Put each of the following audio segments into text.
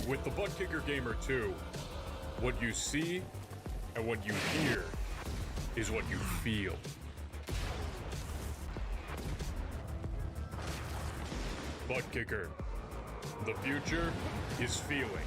With the Butt Kicker Gamer 2, what you see and what you hear is what you feel. Butt Kicker. The future is feeling.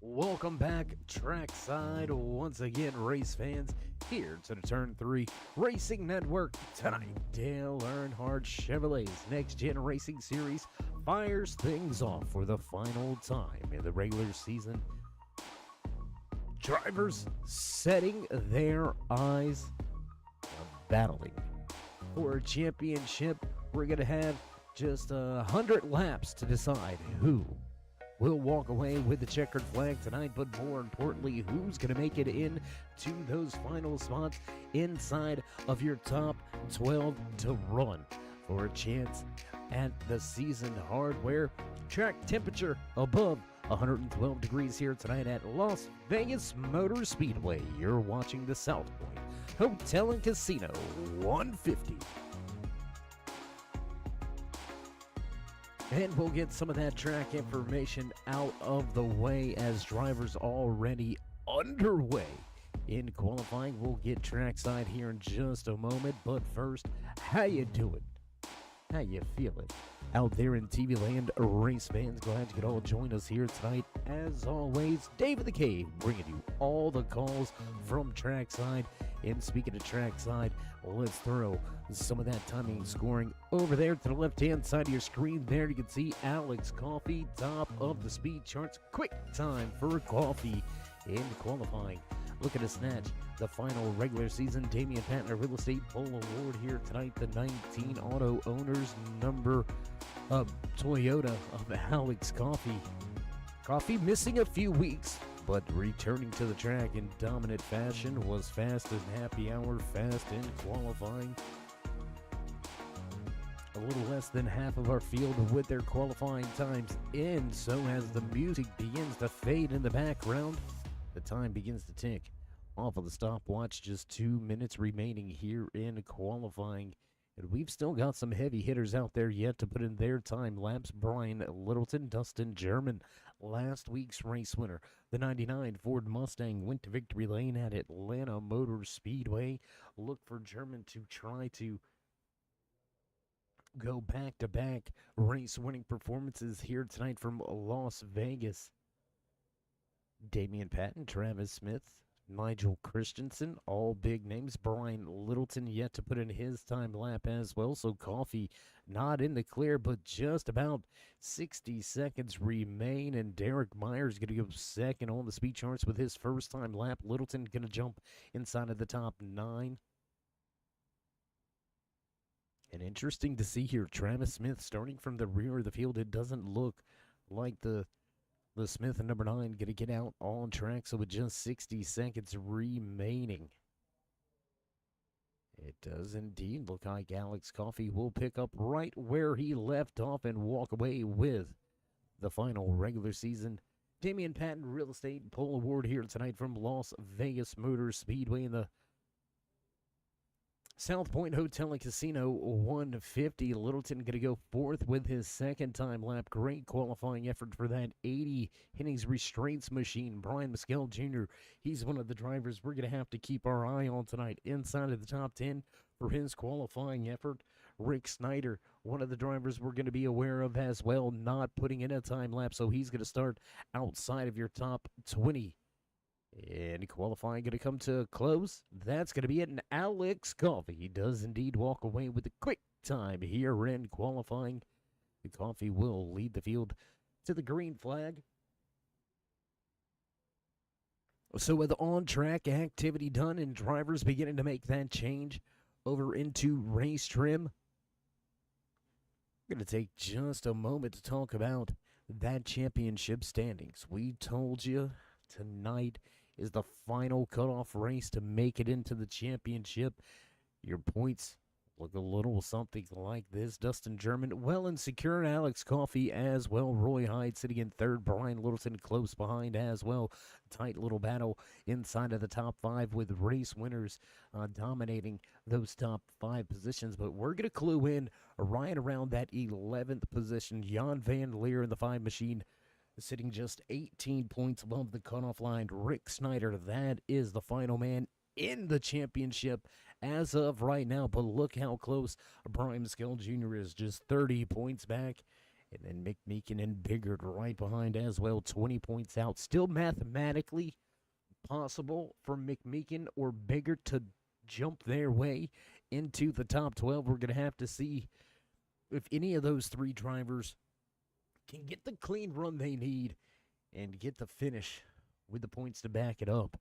Welcome back, trackside, once again, race fans, here to the Turn 3 Racing Network. Tonight, Dale Earnhardt Chevrolet's NextGen Racing Series fires things off for the final time in the regular season. Drivers setting their eyes on battling for a championship. We're going to have just 100 laps to decide who will walk away with the checkered flag tonight, but more importantly, who's going to make it in to those final spots inside of your top 12 to run for a chance at the season hardware. Track temperature above 112 degrees here tonight at Las Vegas Motor Speedway. You're watching the South Point Hotel and Casino 150. And we'll get some of that track information out of the way as drivers already underway in qualifying. We'll get trackside here in just a moment, but first, how you doing? How you feeling? Out there in TV land, race fans, glad you could all join us here tonight. As always, Dave of the Cave bringing you all the calls from trackside. And speaking of trackside, let's throw some of that timing scoring over there to the left-hand side of your screen. There you can see Alex Coffey, top of the speed charts. Quick time for Coffey in qualifying. Looking to snatch the final regular season Damian Patner Real Estate Pole Award here tonight. The 19 auto owners number Toyota of Alex Coffey. Coffey missing a few weeks, but returning to the track in dominant fashion. Was fast in happy hour, fast in qualifying. a little less than half of our field with their qualifying times in. So as the music begins to fade in the background, the time begins to tick off of the stopwatch. Just 2 minutes remaining here in qualifying. And we've still got some heavy hitters out there yet to put in their time lapse. Brian Littleton, Dustin German, last week's race winner. The 99 Ford Mustang went to victory lane at Atlanta Motor Speedway. Look for German to try to go back-to-back race-winning performances here tonight from Las Vegas. Damian Patton, Travis Smith, Nigel Christensen, all big names. Brian Littleton yet to put in his time lap as well. So Coffey not in the clear, but just about 60 seconds remain. And Derek Myers going to go second on the speed charts with his first time lap. Littleton going to jump inside of the top 9. And interesting to see here, Travis Smith starting from the rear of the field. It doesn't look like the Smith and number 9 going to get out on track, so with just 60 seconds remaining. It does indeed look like Alex Coffey will pick up right where he left off and walk away with the final regular season Damian Patton Real Estate Pole Award here tonight from Las Vegas Motor Speedway in the South Point Hotel and Casino 150. Littleton going to go fourth with his second time lap. Great qualifying effort for that 80 innings restraints machine. Brian Mescal Jr., he's one of the drivers we're going to have to keep our eye on tonight inside of the top 10 for his qualifying effort. Rick Snyder, one of the drivers we're going to be aware of as well, not putting in a time lap, so he's going to start outside of your top 20. And qualifying going to come to a close. That's going to be it. And Alex Coffey does indeed walk away with a quick time here in qualifying. Coffey will lead the field to the green flag. So with on-track activity done and drivers beginning to make that change over into race trim, I'm going to take just a moment to talk about that championship standings. We told you tonight is the final cutoff race to make it into the championship. Your points look a little something like this. Dustin German well and secure. Alex Coffey as well. Roy Hyde sitting in third. Brian Littleton close behind as well. Tight little battle inside of the top 5 with race winners dominating those top 5 positions. But we're going to clue in right around that 11th position. Jan Van Leer in the 5 machine sitting just 18 points above the cutoff line. Rick Snyder, that is the final man in the championship as of right now. But look how close Brian Mescal Jr. is, just 30 points back. And then Mick Meekin and Biggert right behind as well, 20 points out. Still mathematically possible for Mick Meekin or Biggert to jump their way into the top 12. We're going to have to see if any of those 3 drivers can get the clean run they need and get the finish with the points to back it up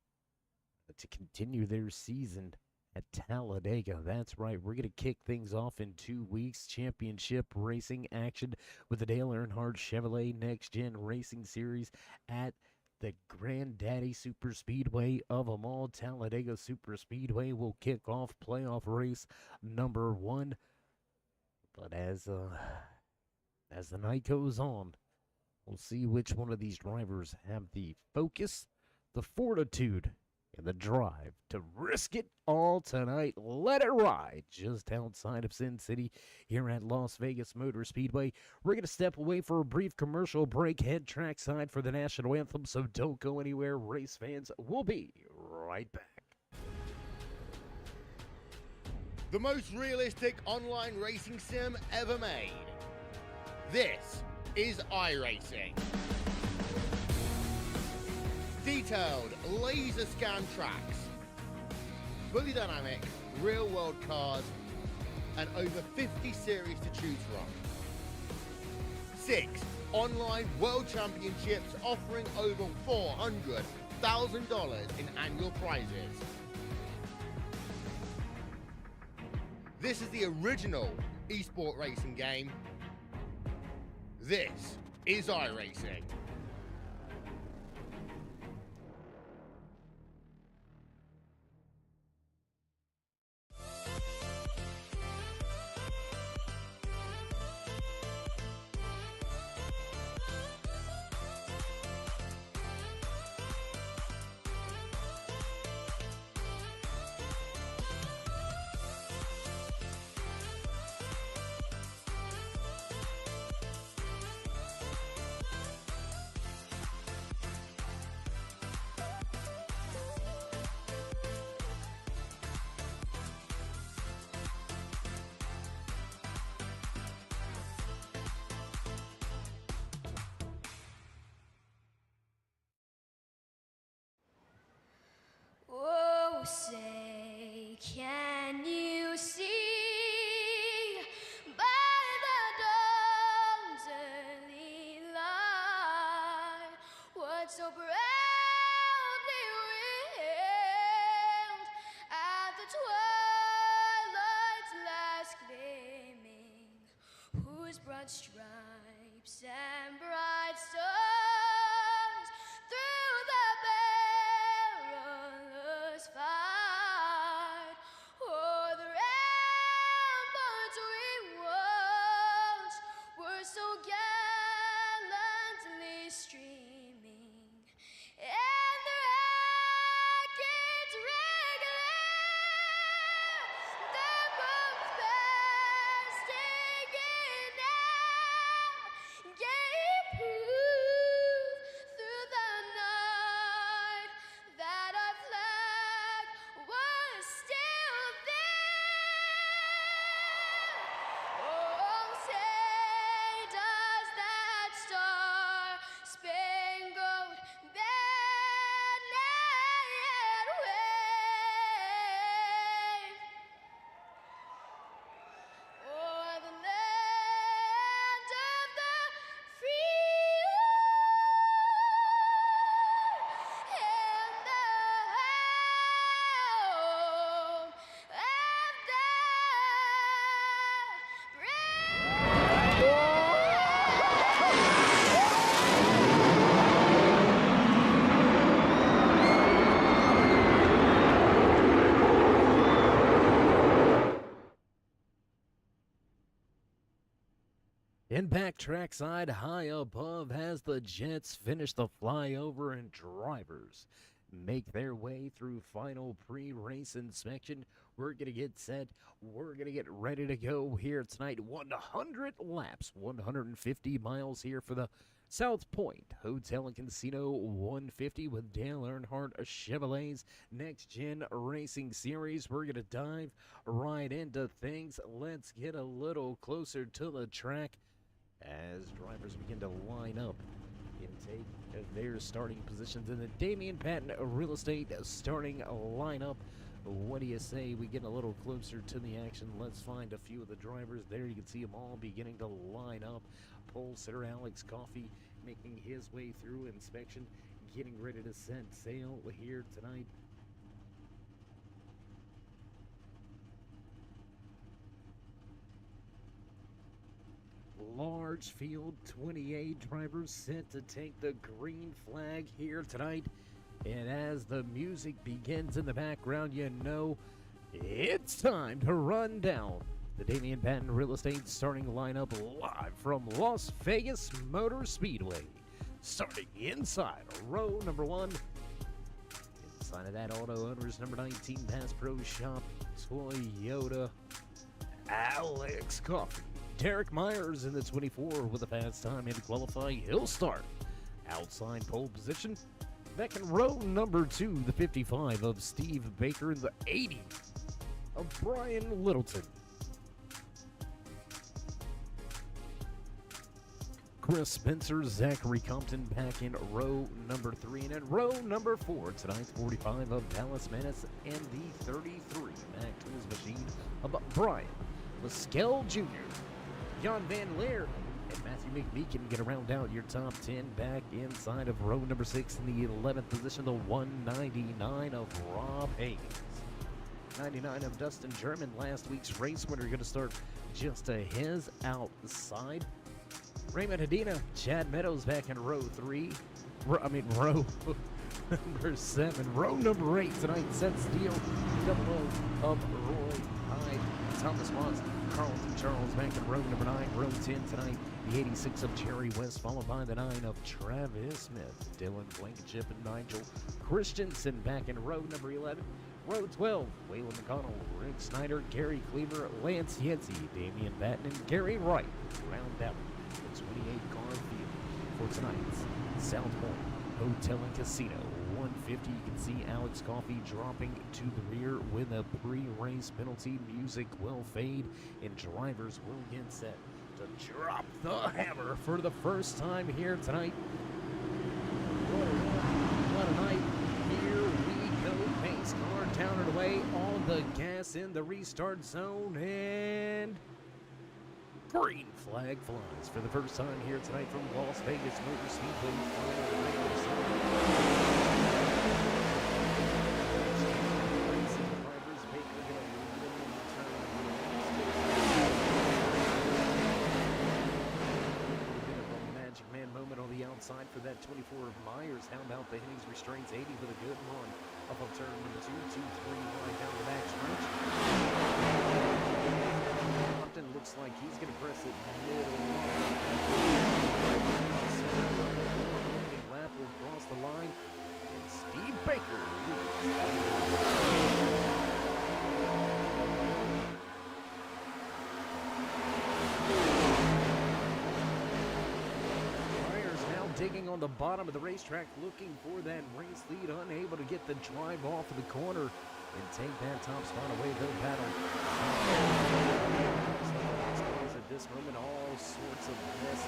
to continue their season at Talladega. That's right. We're going to kick things off in 2 weeks. Championship racing action with the Dale Earnhardt Chevrolet NextGen Racing Series at the Granddaddy Super Speedway of them all. Talladega Super Speedway will kick off playoff race number 1. But as the night goes on, we'll see which one of these drivers have the focus, the fortitude, and the drive to risk it all tonight. Let it ride just outside of Sin City here at Las Vegas Motor Speedway. We're going to step away for a brief commercial break, head trackside for the national anthem, so don't go anywhere, race fans. We'll be right back. The most realistic online racing sim ever made. This is iRacing. Detailed laser scan tracks, fully dynamic, real world cars, and over 50 series to choose from. 6 online world championships offering over $400,000 in annual prizes. This is the original esport racing game. This is iRacing. broad stripes and bright stars through the perilous fight. O'er the ramparts we watched were so gallantly streaming, and the rockets regular, the bombs bursting in air, gave proof through the night that our flag was still there. Oh, say does that star-spangled banner yet wave o'er the land of the free and the home of the And back trackside high above as the Jets finish the flyover and drivers make their way through final pre-race inspection. We're going to get set. We're going to get ready to go here tonight. 100 laps, 150 miles here for the South Point Hotel and Casino 150 with Dale Earnhardt Chevrolet's NextGen Racing Series. We're going to dive right into things. Let's get a little closer to the track as drivers begin to line up and take their starting positions in the Damian Patton Real Estate starting lineup. What do you say we get a little closer to the action? Let's find a few of the drivers. There you can see them all beginning to line up. Pole sitter Alex Coffey making his way through inspection, getting ready to set sail here tonight. Large field, 28 drivers set to take the green flag here tonight. And as the music begins in the background, you know it's time to run down the Damian Patton Real Estate starting lineup live from Las Vegas Motor Speedway. Starting inside row number 1. Inside of that, Auto Owners number 19, Bass Pro Shop, Toyota, Alex Coffey. Derek Myers in the 24 with a fast time in qualifying. He'll start outside pole position. Back in row number 2, the 55 of Steve Baker and the 80 of Brian Littleton. Chris Spencer, Zachary Compton back in row number 3. And in row number 4, tonight's 45 of Dallas Menace and the 33 Mac Tools Machine of Brian Mescal Jr. Jan Van Leer and Matthew McMeekin get to round out your top 10 back inside of row number 6 in the 11th position, the 199 of Rob Hayes. 99 of Dustin German, last week's race winner, going to start just a his outside. Raymond Hadina, Chad Meadows back in row 3. Row number 7. Row number 8 tonight, Seth Steele, double O of Roy Hyde. Thomas Watts, Carlton Charles back in row number 9. Row 10 tonight, the 86 of Jerry West, followed by the 9 of Travis Smith. Dylan Blankenship and Nigel Christensen back in row number 11. Row 12, Waylon McConnell, Rick Snyder, Gary Cleaver, Lance Yancey, Damian Batten, and Gary Wright round out the 28-car field for tonight's South Point Hotel and Casino 150. You can see Alex Coffey dropping to the rear with a pre-race penalty. Music will fade and drivers will get set to drop the hammer for the first time here tonight. What a night. Here we go. Pace car down and away on the gas in the restart zone, and green flag flies for the first time here tonight from Las Vegas Motor Speedway. outside for that 24 of Myers. How about the Hennings restraints 80 with a good run up on turn number 2, 2, 3, wide down the back stretch. Compton looks like he's going to press it middle. Opening lap will cross the line, and Steve Baker leads. Digging on the bottom of the racetrack, looking for that race lead, unable to get the drive off of the corner and take that top spot away. They'll battle. At this moment, all sorts of mess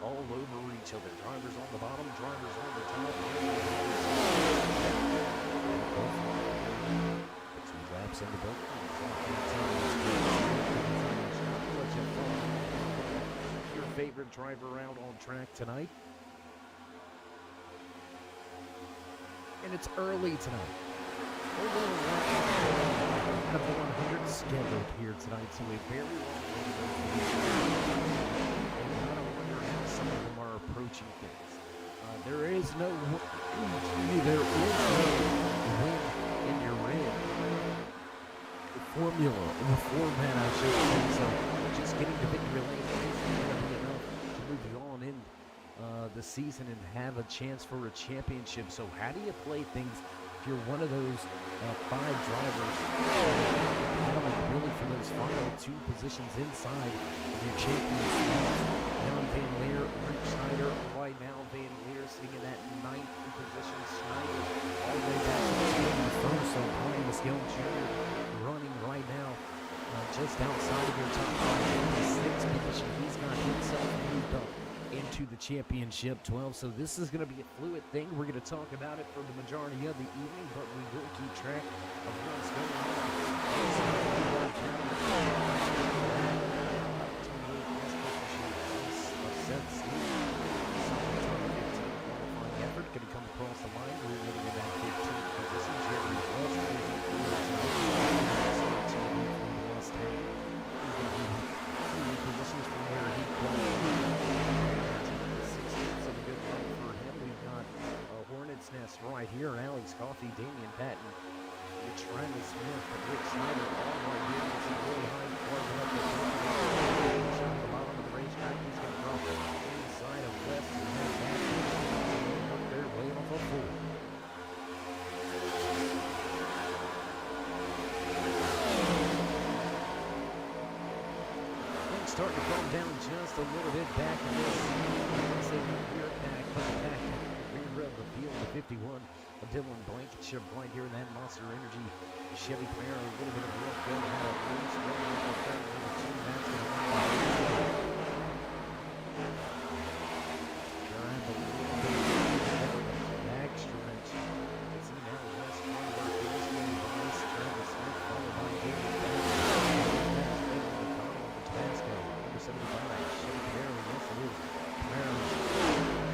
all over each other. Drivers on the bottom, drivers on the top. 2 laps in the book. Favorite driver out on track tonight, and it's early tonight. We're going out of the 100 scheduled here tonight, so a very long way to go for these drivers. And I don't wonder how some of them are approaching things. There is no win in your red. The formula, the format, I should say. So just getting to victory lane move you on in the season and have a chance for a championship. So how do you play things if you're one of those 5 drivers battling really for those final 2 positions inside of your championship? Now Van Leer, Rick Schneider, right now Van Leer sitting in that 9th position. Schneider all the way back to first. So Brian Musgill Jr. running right now just outside of your top 5 in the 6th position. He's got himself moved up into the championship 12. So this is going to be a fluid thing. We're going to talk about it for the majority of the evening, but we will keep track of what's going effort going to come across the line. We're looking at that 15th position. Jerry positions from where he so a good run for him. We've got Hornets Nest right here. Alex Coffey, Damian Patton, Travis Smith, Rick Snyder, all right here. It's a really high corner up the bottom of the racetrack. He's going to drop it inside of West and have that up there way off a 4. Starting to calm down just a little bit back in this. I say rear back, but back rear of the field, the 51 of Dylan Blankenship right here in that Monster Energy Chevy Camaro. A little bit of work going on at loose. Running up the turn number 2. That's going to drive a little bit back stretch. See now West Conway this way. Nice Travis Smith followed by David Tabasco, number 75, Chevy Camaro, yes it is. Camaro's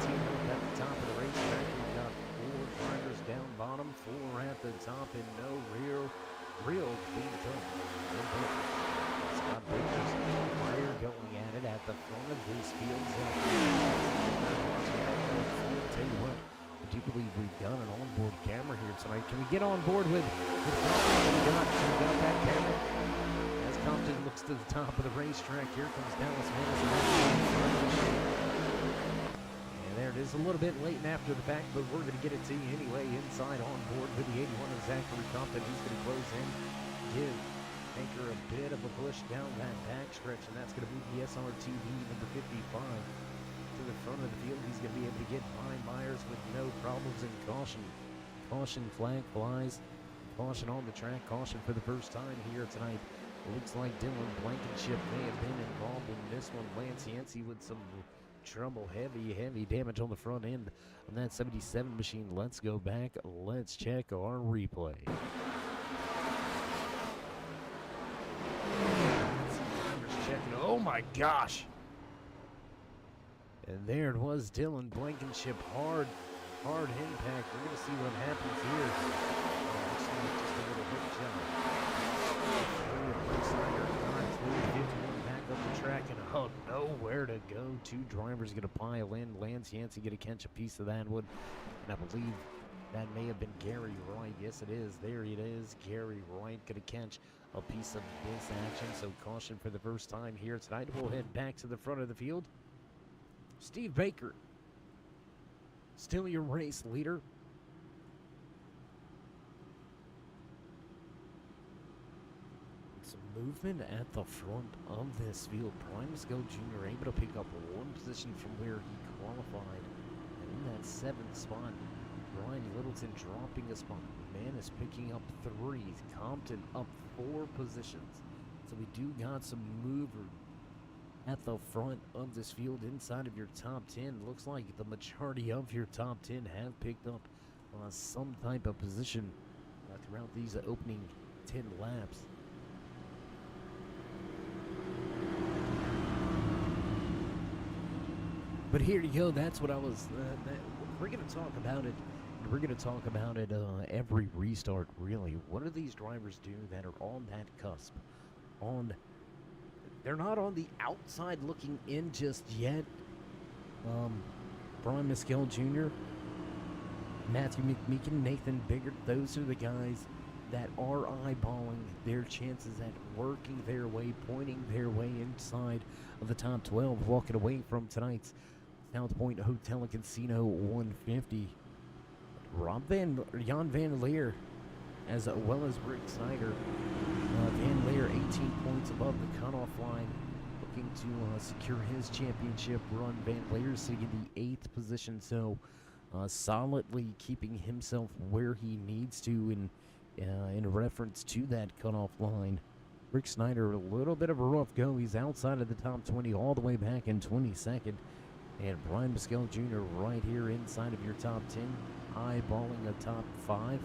team up at the top of the racetrack. We've got 4 drivers down bottom, 4 at the top, and no real clean cut. Scott Baker's fire going at it at the front of this field. I'll tell you what, I do believe we've got an onboard camera here tonight. Can we get on board with we got that camera? Compton looks to the top of the racetrack. Here comes Dallas Madison. And there it is, a little bit late and after the fact, but we're going to get it to you anyway. Inside on board with the 81 of Zachary Compton. He's going to close in, give Anchor a bit of a push down that back stretch, and that's going to move the SRTV number 55 to the front of the field. He's going to be able to get by Myers with no problems in caution. Caution flag flies. Caution on the track. Caution for the first time here tonight. Looks like Dylan Blankenship may have been involved in this one. Lance Yancey with some trouble. Heavy damage on the front end on that 77 machine. Let's go back. Let's check our replay. Oh my gosh. And there it was, Dylan Blankenship. Hard impact. We're going to see what happens here. Just a little hip job. Snyder, 51 back up the track, and oh no, zone. 2 drivers going to pile in. Lance Yancey going to catch a piece of that one. And I believe that may have been Gary Wright. Yes, it is. There it is. Gary Wright going to catch a piece of this action. So caution for the first time here tonight. We'll head back to the front of the field. Steve Baker, still your race leader. Some movement at the front of this field. Brian Musco Jr. able to pick up 1 position from where he qualified. And in that 7th spot, Brian Littleton dropping a spot. Manis picking up 3. Compton up 4 positions. So we do got some movement at the front of this field inside of your top 10. Looks like the majority of your top 10 have picked up some type of position throughout these opening 10 laps. But here you go. That's what I was. We're going to talk about it. We're going to talk about it every restart, really. What do these drivers do that are on that cusp? They're not on the outside looking in just yet. Brian Musco Jr., Matthew McMeekin, Nathan Biggert, those are the guys that are eyeballing their chances at working their way, pointing their way inside of the top 12, walking away from tonight's South Point Hotel and Casino 150. Jan Van Leer, as well as Rick Snyder. Van Leer 18 points above the cutoff line, looking to secure his championship run. Van Leer sitting in the 8th position, so solidly keeping himself where he needs to in reference to that cutoff line. Rick Snyder, a little bit of a rough go. He's outside of the top 20 all the way back in 22nd. And Brian Musco Jr. right here inside of your top 10, eyeballing a top 5.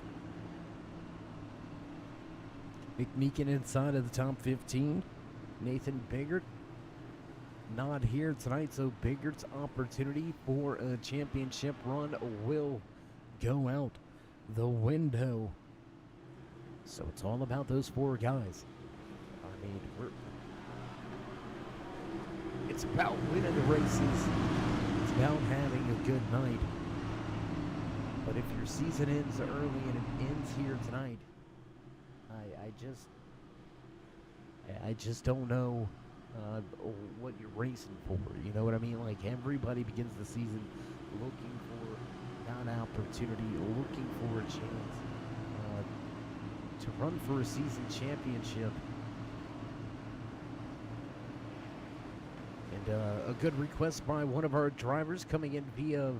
McMeekin inside of the top 15. Nathan Biggert not here tonight, so Biggert's opportunity for a championship run will go out the window. So it's all about those 4 guys. I mean, it's about winning the races. It's about having a good night. But if your season ends early and it ends here tonight, I just don't know what you're racing for. You know what I mean? Like, everybody begins the season looking for that opportunity, looking for a chance to run for a season championship. And a good request by one of our drivers coming in via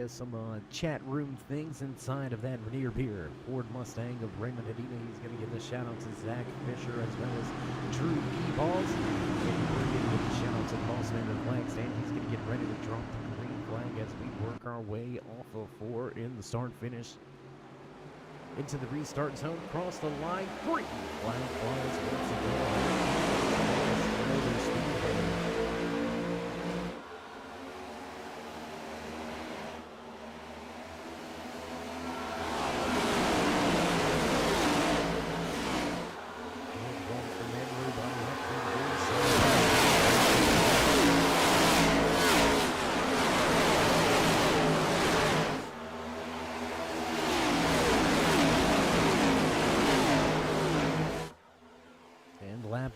some chat room things inside of that near beer Ford Mustang of Raymond Hadina. He's going to give a shout out to Zach Fisher as well as Drew Balls. And we're going to give a shout out to Bossman and Flagstand. He's going to get ready to drop the green flag as we work our way off of 4 in the start finish into the restart zone. Cross the line. Green flag flies once again.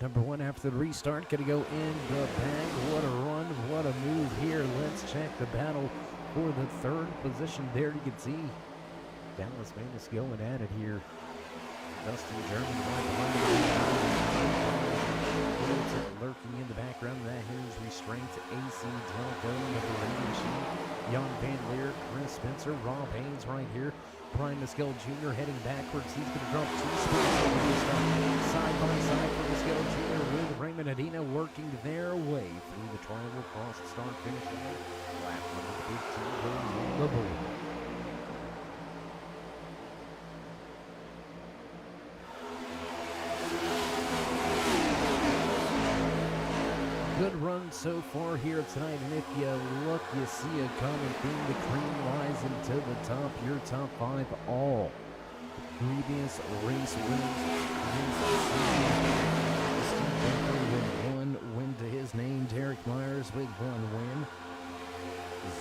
Number 1 after the restart, going to go in the bag. What a run, what a move here. Let's check the battle for the 3rd position there. You can see Dallas Manis going at it here. Dustin German lurking in the background. That is restraint AC Delco of the Rain Machine. Jan Van Leer, Chris Spencer, Rob Haynes right here. Brian Musco Jr. heading backwards. He's going to drop 2 spots side by side for Musco Jr. with Raymond Hadina working their way through the triangle across the start finish line. Lap number 15 goes on the board. Good run so far here tonight, and if you look, you see a common theme. The cream rise into the top. Your top 5 all previous race winners. Steve Baker with 1 win to his name. Derek Myers with one win.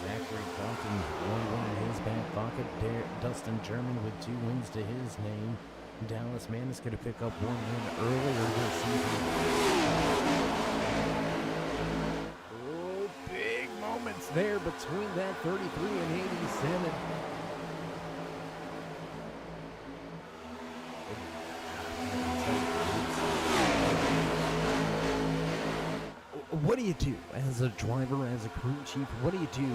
Zachary Compton, one win in his back pocket. Dustin German with 2 wins to his name. Dallas Manis going to pick up one win earlier this season. Oh, big moments there between that 33 and 87. What do you do as a driver, as a crew chief? What do you do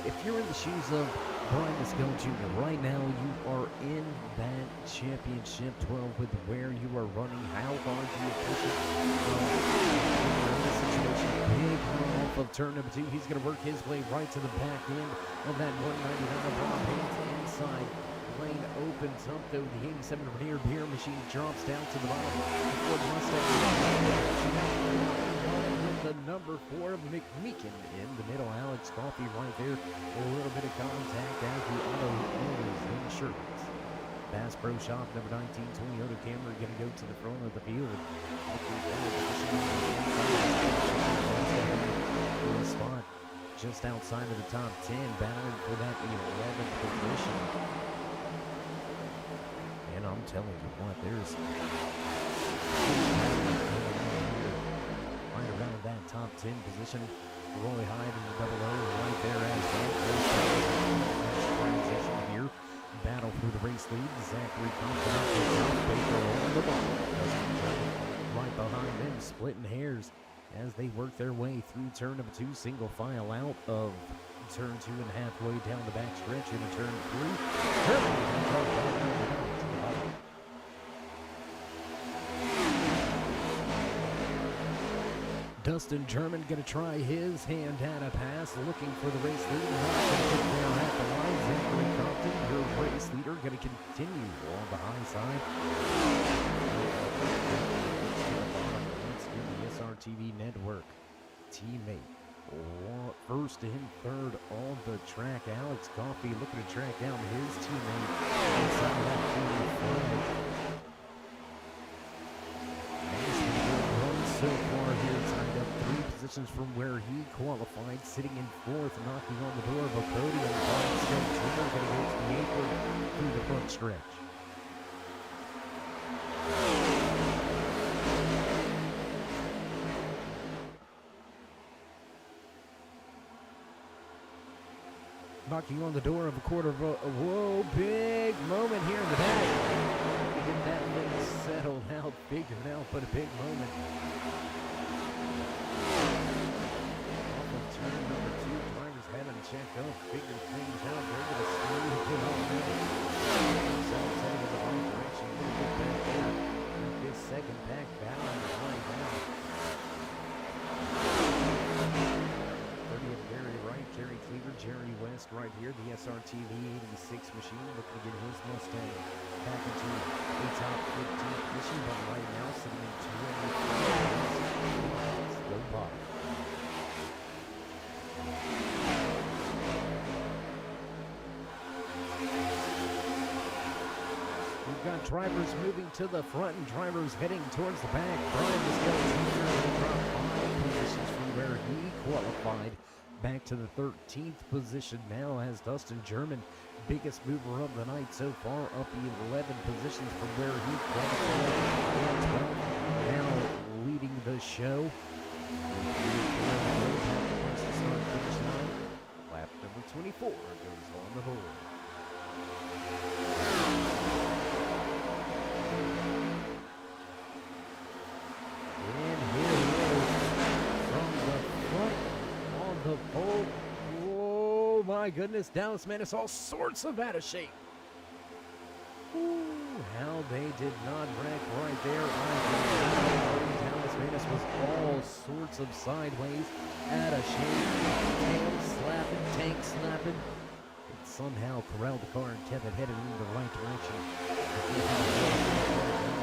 if you're in the shoes of Brian Miskel Jr.? Right now, you are in that championship 12 with where you are running. How hard do you push it? In this situation, big run off of turn number 2. He's going to work his way right to the back end of that 199 ball hands inside. Lane opens up, though. The 87 Renier beer machine drops down to the bottom. Ford Mustang with the number 4 of McMeekin in the middle. Alex Coffey right there. A little bit of contact as the auto owners insurance. Bass Pro Shop number 19 Toyota Camry going to go to the front of the field. Spot just outside of the top 10, battling for that 11th position. And I'm telling you what, there's right around that top 10 position. Roy Hyde in the double O right there as well. Transition here. Battle for the race lead. Zachary Compton Baker on the ball. Right behind them, splitting hairs as they work their way through turn number 2. Single file out of turn 2 and halfway down the back stretch into turn 3. Dustin German going to try his hand at a pass, looking for the race leader. Not going to get there at the line. Zachary Compton, your race leader, going to continue on the high side. Let's do the SRTV network. Teammate. First and third on the track. Alex Coffey looking to track down his teammate inside that 45. So far here, tied up 3 positions from where he qualified, sitting in 4th, knocking on the door of a podium. Brian Miskel Jr. going to go to the apron through the front stretch. Knocking on the door of a quarter of a whoa, big moment here in the back. Get that thing settled out, figured out, but a big moment. Off of turn number 2, drivers haven't checked out, figured things out. They're going to smooth it on there. Themselves heading in the right direction. We'll get back there. This second back battle on the line now. 30th Gary Wright, Jerry Cleaver, Jerry West right here. The SRTV 86 machine looking to get his Mustang back into a top 15 position, but right now sitting in 2 slow bottom. We've got drivers moving to the front and drivers heading towards the back. Brian Miskel Jr. will drop 5 positions from where he qualified. Back to the 13th position now as Dustin German, biggest mover of the night so far, up 11 positions from where he qualified. Now leading the show. Lap number 24 goes on the board. And here he is from the front on the pole. Oh my goodness, Dallas Manis all sorts of out of shape. Ooh, how they did not wreck right there. Dallas Manis was all sorts of sideways, out of shape, tail slapping, tank slapping. It somehow corralled the car and kept it headed in the right direction.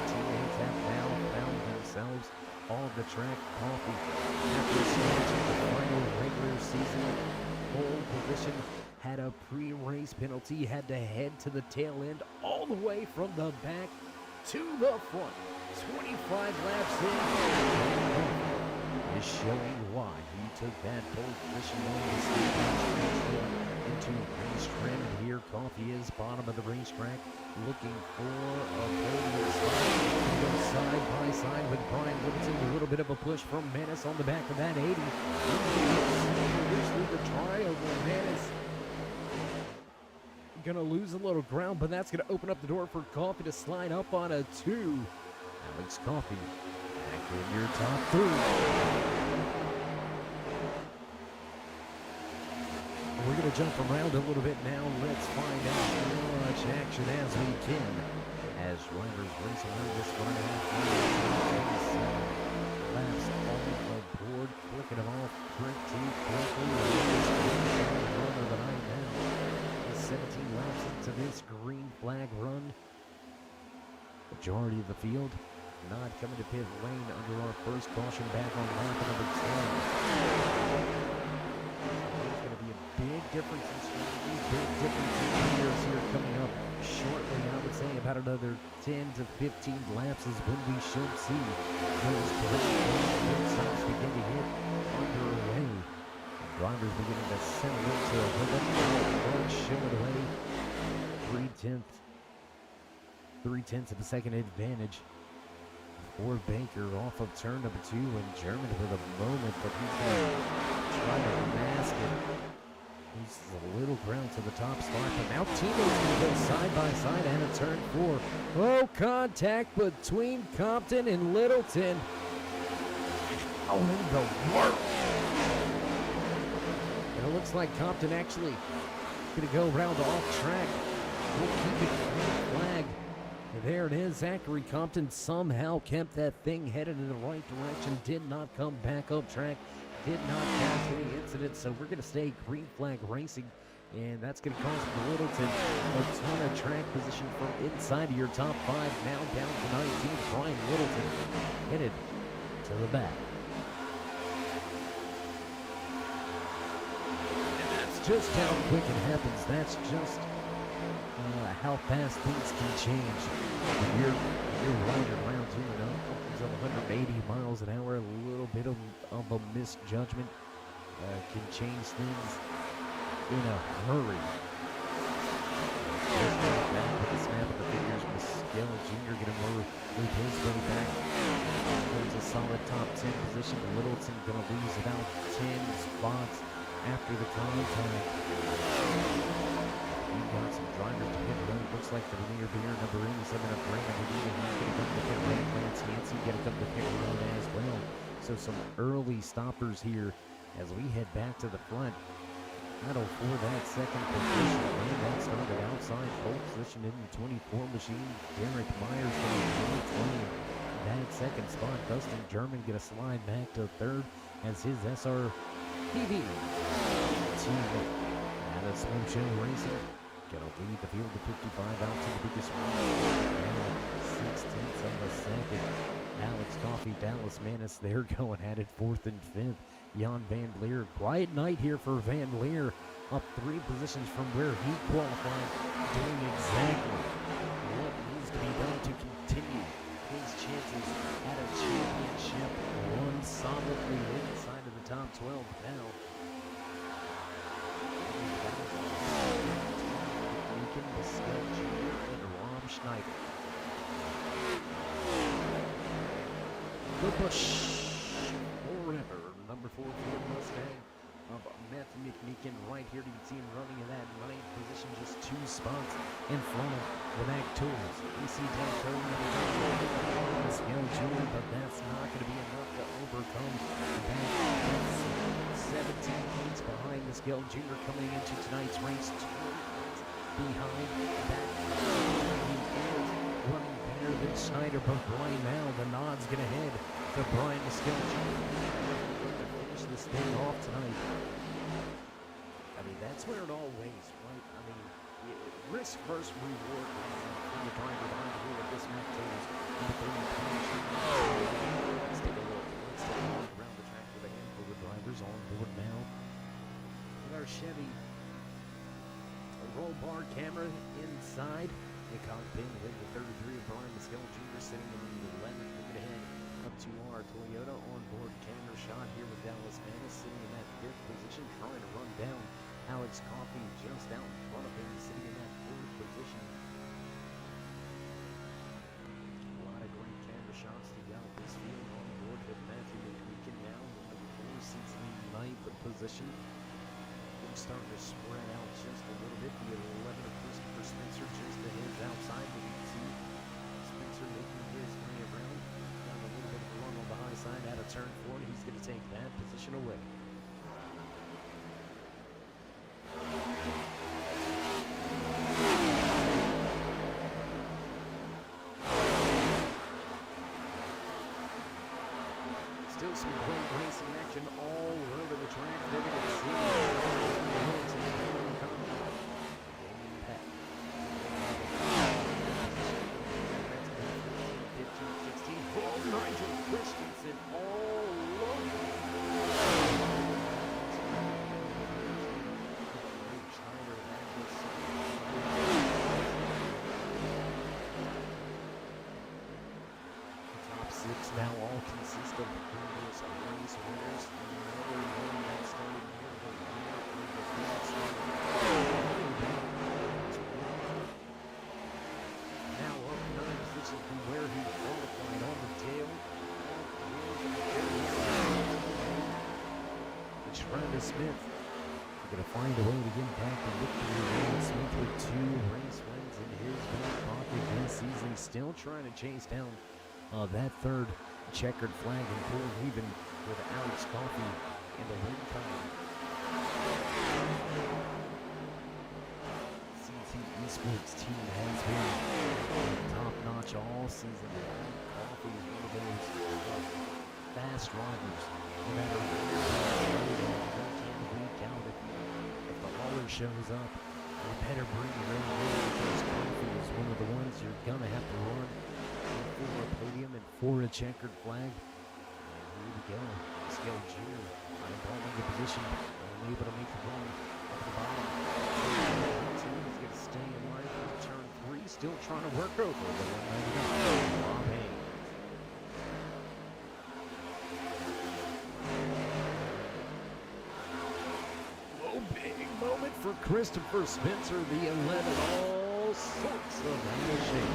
Teammates have now found themselves on the track. Coffee after snatching the final regular season pole position, had a pre-race penalty, had to head to the tail end all the way from the back to the front. 25 laps in, is is showing why he took that pole position on the Statesville into race trim. And here Coffee is bottom of the racetrack, looking for a pole spot. He goes side by side with Brian Littleton. A little bit of a push from Menace on the back of that 80. Through the triangle, Menace gonna lose a little ground, but that's gonna open up the door for Coffee to slide up on a 2. Alex Coffee back in your top 3. We're gonna jump around a little bit now. Let's find out as much action as we can as drivers race around this front half. Laps on the board, clicking them off pretty quickly. Run of the night now. 17 laps into this green flag run. Majority of the field not coming to pit lane under our first caution back on lap number 10. There's going to be a big difference in strategy, big difference in gears here coming up shortly. I would say about another 10 to 15 laps is when we should see those pit stops begin to hit underway. Drivers beginning to settle into a rhythm, showing away 3/10 of a second advantage for Baker off of turn number 2, and German with a moment, but he's going to try to mask it. Loses a little ground to the top spot, but now teammates going to go side by side and a turn 4. Oh, contact between Compton and Littleton. Oh, in the world. And it looks like Compton actually going to go around off track. We'll keep it green flag. And there it is. Zachary Compton somehow kept that thing headed in the right direction. Did not come back up track. Did not cause any incidents. So we're going to stay green flag racing. And that's going to cost Littleton a ton of track position from inside of your top 5. Now down to 19. Brian Littleton headed to the back. Just how quick it happens. That's just how fast things can change. When you're riding around doing upwards of 180 miles an hour, a little bit of a misjudgment can change things in a hurry. Just like that, with the snap of the fingers, Miguel Jr. going to move his way back towards a solid top 10 position. Littleton going to lose about 10 spots after the contact. We've got some drivers to hit road. Looks like the Rainier Beer number 87 of Brandon Medina. He's going to come to pit road. Lance Yancey going to come to pit road as well. So some early stoppers here as we head back to the front. Battle for that second position. And that started outside pole position in the 24 machine. Derek Myers going to claim that second spot. Dustin German going to slide back to third as his SR TV team out of Smoke Show Racing gonna lead the field to 55 out to the biggest one. Now 6/10 of a second. Alex Coffee, Dallas Manis, they're going at it 4th and 5th. Jan Van Leer, quiet night here for Van Leer, up 3 positions from where he qualified, doing exactly what needs to be done to continue his chances at a championship run solidly inside of the top 12 now. The Scott Jr. and Rom Schneider. The Bush forever, number 4 Ford Mustang of Matthew McMeekin right here. You can see him running in that 9th position, just 2 spots in front of the back tools. We see Dan Curry and Scott Jr., but that's not going to be enough to overcome that 17 points behind the Scale Jr. coming into tonight's race. Behind that, he is running better than Schneider, but Brian now, the nod's going to head to Brian Muskelch to finish this thing off tonight. I mean, that's where it all weighs, right? I mean, risk versus reward when you're trying to behind the wheel of this Mac Tails. Let's take a look. Let's take a look around the track with a handful of drivers on board now. With our Chevy roll bar camera inside. The cockpit with the 33 of Brian Muskelch Jr. sitting in the 11th. We're going to head up to our Toyota onboard camera shot. shot here with Dallas Manus sitting in that fifth position, trying to run down Alex Coffey just out in front of him, sitting in that fourth position. A lot of great camera shots throughout this field on board with Matthew McQueen now in the four seats in the ninth position. Things starting to spread out just a little bit. The 11 of Christopher Spencer just to his outside. We can see Spencer making his way around. Got a little bit of a run on the high side out of turn 4, and he's going to take that position away. Still some great racing action all over the track. They're going to see Nigel Christensen all over. Top 6 now all consist of previous race winners. Another one that started here the winner of the field now up 9 positions from where he qualified on the tail. Travis Smith going to find a way to get back to victory. Smith with 2 race wins in his back pocket this season, still trying to chase down that third checkered flag and pull even with Alex Coffey in the win column. CT Esports team has been top notch all season long. Coffey is one of those fast drivers. No matter week out, if the hauler shows up, you better bring your own road because Coffey is one of the ones you're gonna have to run for a podium and for a checkered flag. And here we go. Skill Jr. eyeballing the position, unable to make the run up the bottom. He's gonna stay in line for turn 3, still trying to work over the 199. Rob Hayes. Moment for Christopher Spencer, the 11, all sorts of action.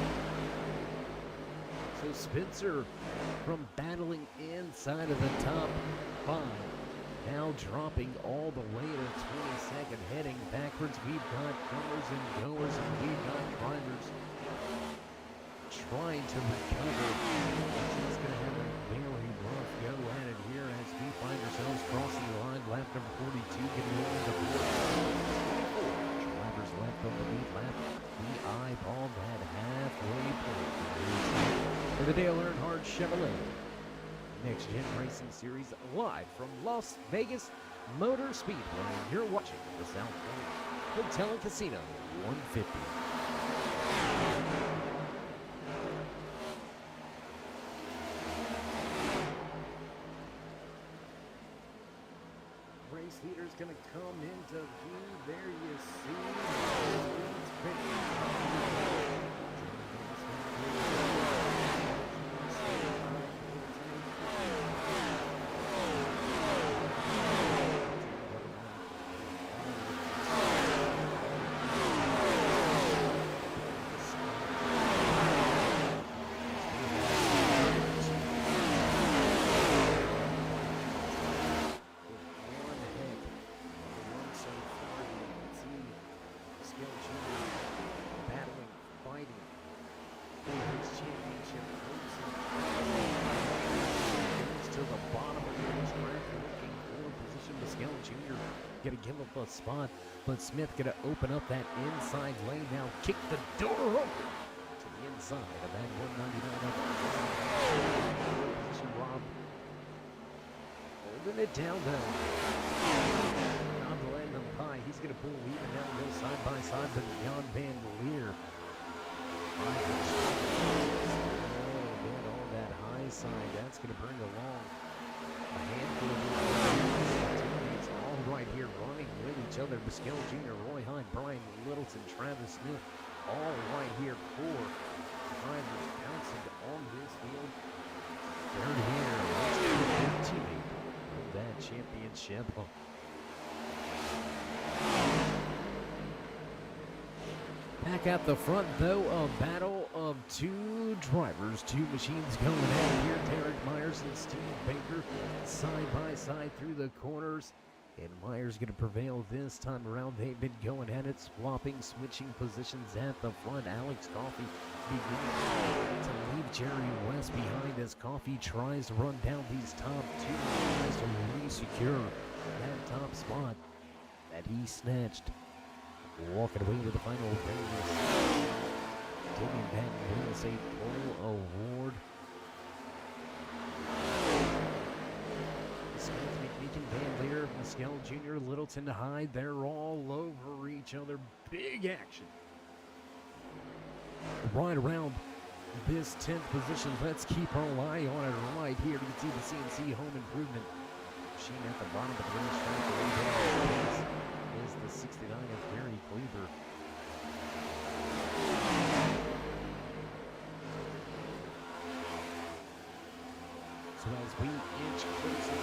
So Spencer, from battling inside of the top 5, now dropping all the way to 22nd, heading backwards. We've got comers and goers, and we've got drivers trying to recover. He's going to have a very rough go at it here as we find ourselves crossing the line. Lap number 42 getting over the board. Drivers left on the lead lap. We eyeball that halfway point. For the Dale Earnhardt Chevrolet NextGen Racing Series live from Las Vegas Motor Speedway. You're watching the South Point Hotel and Casino 150. Race leader's gonna come into view. There you see. Gonna give up a spot, but Smith gonna open up that inside lane now, kick the door open to the inside of that 199 position. Rob holding it down though. Not letting him high. He's gonna pull even down, go side by side with Jan Van Leer. On that high side, that's gonna bring along a handful of teammates all right here running with each other. Pascal Jr., Roy Hyde, Brian Littleton, Travis Smith, all right here for drivers bouncing on this field. Third here, let's go with teammate Earnhardt Chevrolet. Back at the front, though, a battle of two drivers, two machines going at it here. Derek Myers and Steve Baker side by side through the corners. And Myers going to prevail this time around. They've been going at it, swapping, switching positions at the front. Alex Coffey beginning to leave Jerry West behind as Coffey tries to run down these top two. Tries to re-secure that top spot that he snatched. Walking away with the final race. Taking that wins a full award. Smith, McMeekin, Van Leer, Mescal Jr., Littleton, Hyde, they're all over each other. Big action. Right around this 10th position. Let's keep our eye on it right here. You can see the CNC Home Improvement machine at the bottom of the racetrack. Is the 69 of Gary Cleaver. So as we inch closer,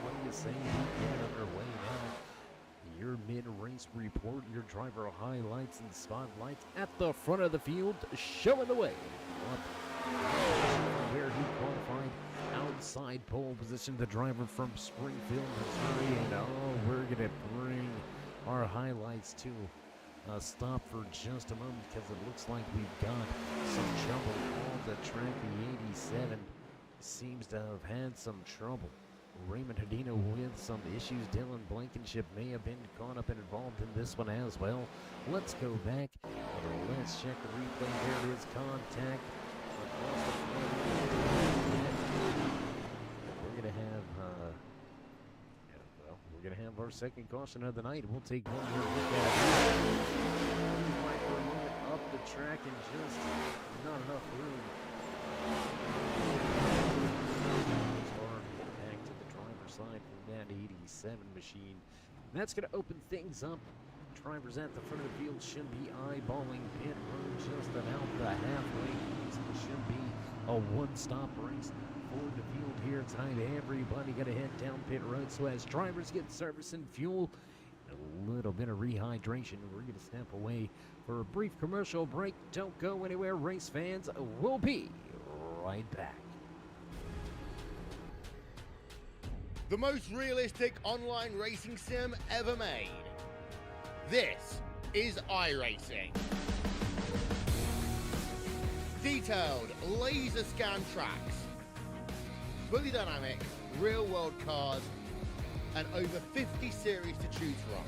what do you say? We get underway now. Your mid-race report, your driver highlights and spotlights at the front of the field, showing the way. Where he qualified. Outside pole position, the driver from Springfield, Missouri, and we're gonna bring our highlights to a stop for just a moment because it looks like we've got some trouble on the track. The 87 seems to have had some trouble. Raymond Hedino with some issues. Dylan Blankenship may have been caught up and involved in this one as well. Let's go back and let's check the replay. There is contact across the front. We're gonna have our second caution of the night. We'll take one more look at it. Right for a moment up the track and just not enough room. Back to the driver's side from that 87 machine. That's gonna open things up. Drivers at the front of the field should be eyeballing pit road just about the halfway point. It should be a one-stop race for the field here tonight. Everybody got to head down pit road. So as drivers get service and fuel, a little bit of rehydration, we're going to step away for a brief commercial break. Don't go anywhere, race fans. We'll be right back. The most realistic online racing sim ever made. This is iRacing. Detailed laser scan tracks, fully dynamic, real-world cars, and over 50 series to choose from.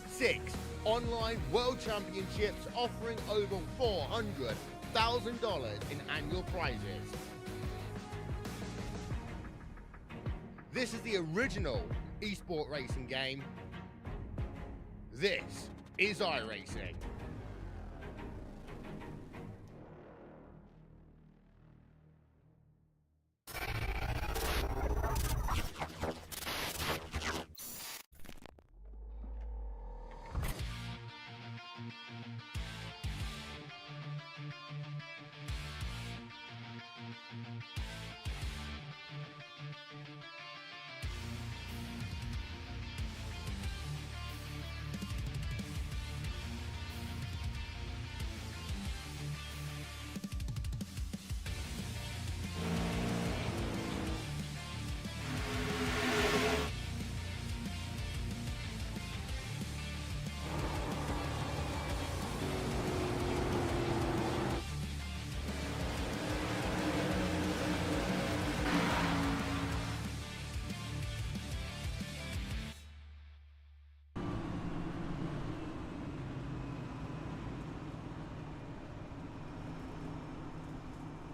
6 online world championships offering over $400,000 in annual prizes. This is the original esport racing game. This is iRacing.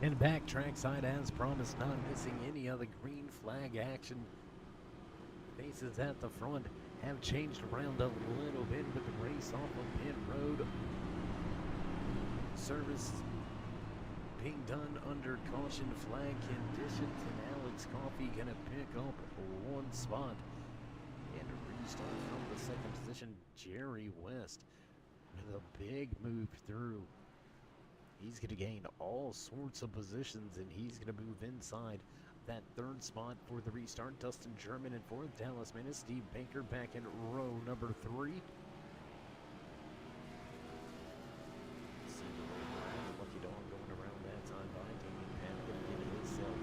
And back trackside as promised, not missing any other green flag action. Faces at the front have changed around a little bit with the race off of pit road. Service being done under caution flag conditions, and Alex Coffey gonna pick up one spot. And a restart from the second position, Jerry West with a big move through. He's going to gain all sorts of positions, and he's going to move inside that third spot for the restart. Dustin German in fourth, Dallas Menace, Steve Baker back in row number 3. Lucky dog going around that time by Damien Pan, going to get himself.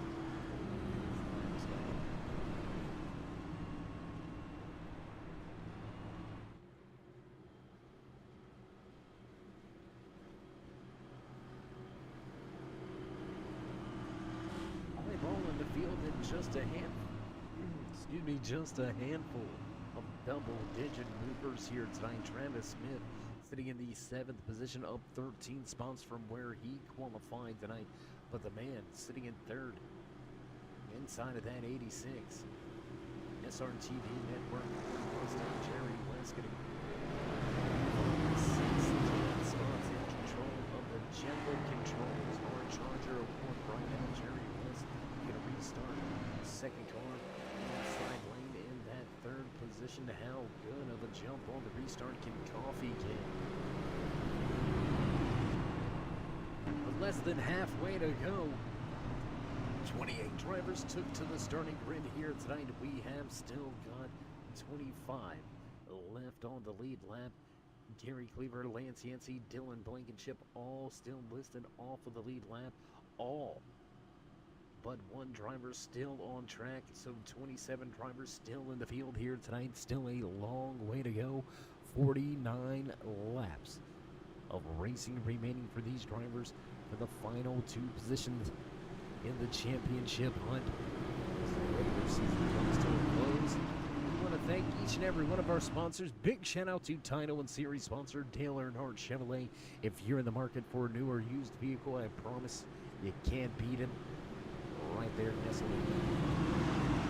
Ball in the field in just a handful of double-digit movers here tonight. Travis Smith sitting in the 7th position, up 13 spots from where he qualified tonight. But the man sitting in 3rd, inside of that 86. SRTV Network, Mustang Jerry West getting 16 spots in control of the General Controls or Charger Award right now. Jerry West going to restart. Second car inside lane in that 3rd position. How good of a jump on the restart can Coffee get? With less than halfway to go, 28 drivers took to the starting grid here tonight. We have still got 25 left on the lead lap. Gary Cleaver, Lance Yancey, Dylan Blankenship all still listed off of the lead lap. All but one driver still on track, so 27 drivers still in the field here tonight. Still a long way to go. 49 laps of racing remaining for these drivers for the final 2 positions in the championship hunt. As the regular season comes to a close, we want to thank each and every one of our sponsors. Big shout out to title and series sponsor Dale Earnhardt Chevrolet. If you're in the market for a new or used vehicle, I promise you can't beat it. Right there, nestled in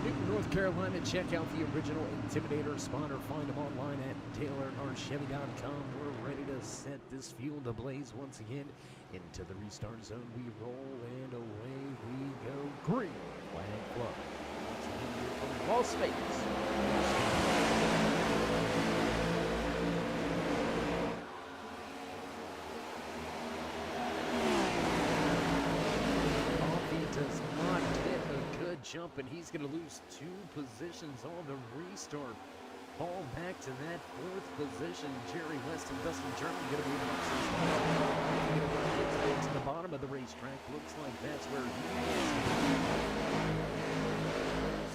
Newton, North Carolina. Check out the original Intimidator spot or find them online at TaylorHardChevy.com. We're ready to set this field ablaze once again. Into the restart zone we roll, and away we go. Green flag club. Once again here from Las Vegas. Does not get a good jump, and he's going to lose 2 positions on the restart. Fall back to that 4th position. Jerry West and Dustin German going to move up to the bottom of the racetrack. Looks like that's where he is.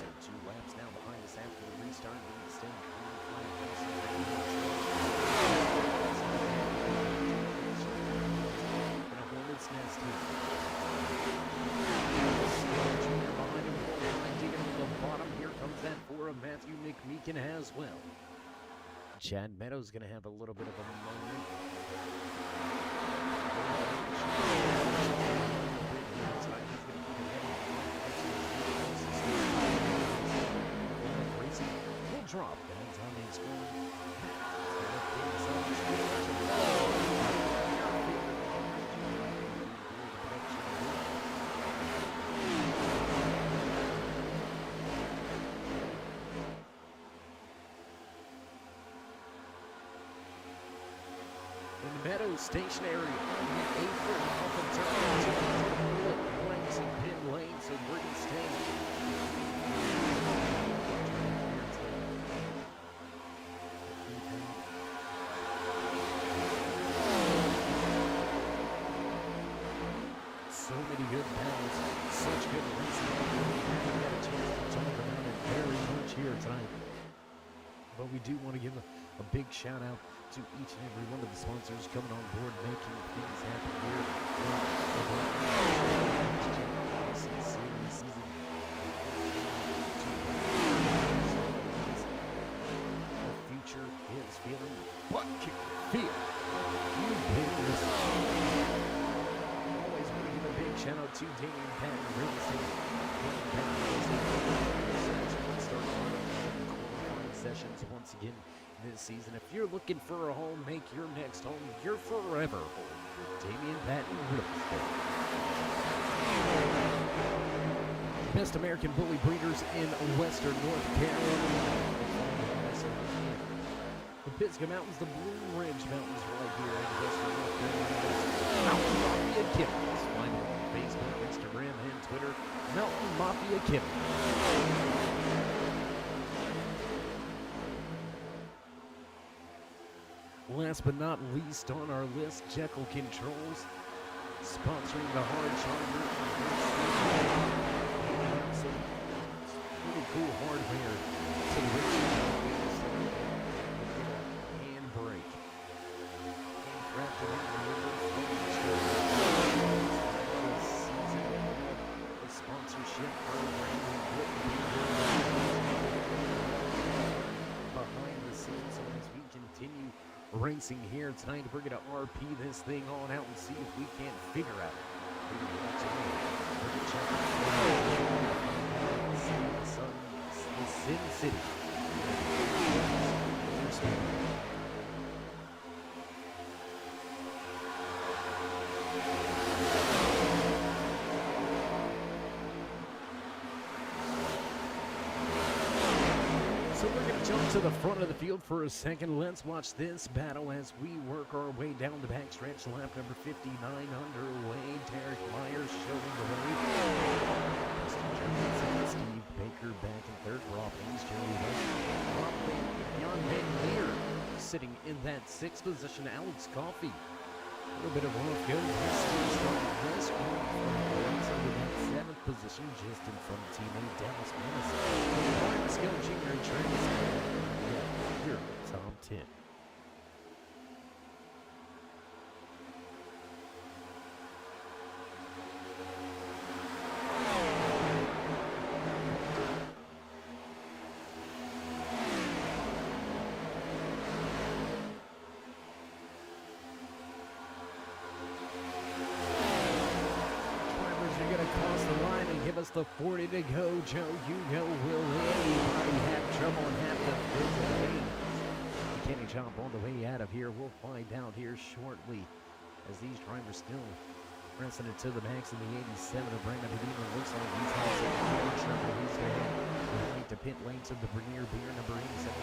So 2 laps now behind us after the restart. We need to stay Hornet's Nest here. Here comes that for Matthew McMeekin as well. Chad Meadows going to have a little bit of a moment. Will drop down Tommy's going. Meadows stationary on the apron off of turn 2. Blanks and pin lane, so Brigham staying. So many good battles, such good racing. We got a chance to talk about it very much here tonight. But we do want to give a big shout out to each and every one of the sponsors coming on board, making things happen here. The future is feeling what you feel. You big listeners. Always want to give a big shout out to Damien Patton, real estate. Qualifying sessions once again this season. If you're looking for a home, make your next home your forever home with Damien Patton Real Estate. Best American bully breeders in Western North Carolina. The Pisgah Mountains, the Blue Ridge Mountains right here in Western North Carolina. Mountain Mafia Killers. Find them on Facebook, Instagram, and Twitter. Mountain Mafia Kim. Last but not least on our list, Jekyll Controls, sponsoring the hard charger. Some really cool hardware to the handbrake. Handcrafted the sponsorship program behind the scenes. So as we continue racing here tonight, we're going to RP this thing on out and see if we can't figure out the Sin City. So we're going to jump to the front of the field for a second. Let's watch this battle as we work our way down the backstretch. Lap number 59 underway. Derek Myers showing the way. Steve Baker back in third. Rob Hayes, Jerry West. Rob Beyond Van Leer sitting in that sixth position. Alex Coffey. A little bit of rough go. This under that seventh position, just in front of teammate Dallas Menace. Brian Skill Jr. and Travis. Here are the top 10. Us the 40 to go. Joe Hugo will anybody have trouble and have to fizzle. Can he jump all the way out of here? We'll find out here shortly as these drivers still pressing it to the max in the 87 of Brandon Medina. Looks like he's had some trouble. He's going to to pit lane to the Bernier Beer number 87.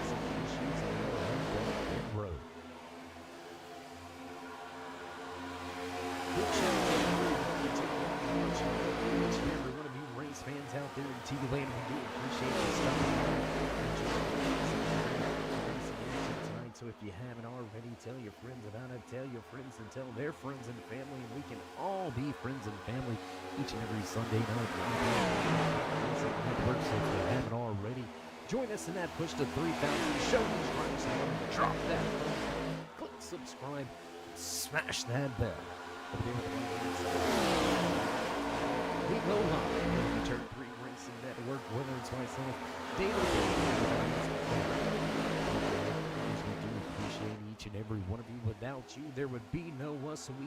Some issues on the pit road. Good show. Every one of you race fans out there in TV land, we do appreciate the stuff. Tonight, so if you haven't already, tell your friends about it, tell your friends and tell their friends and family, and we can all be friends and family each and every Sunday night. Network, so if you haven't already, join us in that push to 3,000. Show these drivers how to drop that button, click subscribe, smash that bell. We go live. We turn 3 Racing Network, whether it's myself, David. We do appreciate each and every one of you. Without you, there would be no us. So we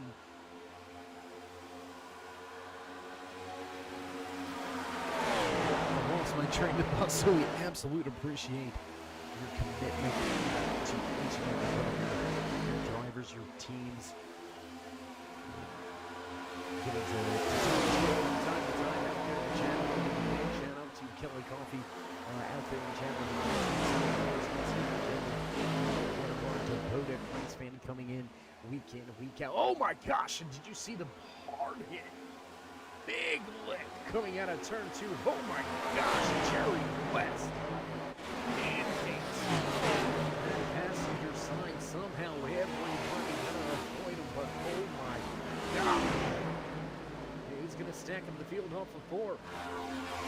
lost my train of thought. So we absolutely appreciate your commitment to each and every one of your drivers, your teams. Getting to time to time out there in the channel. Shout out to Kelly Coffee out there in the channel. One of our devoted race fan coming in week out. Oh my gosh! And did you see the hard hit? Big lick coming out of turn 2. Oh my gosh! Jerry West. Pancakes. That passenger sign somehow everybody had to avoid him, but oh my god! He's going to stack him the field off of 4. After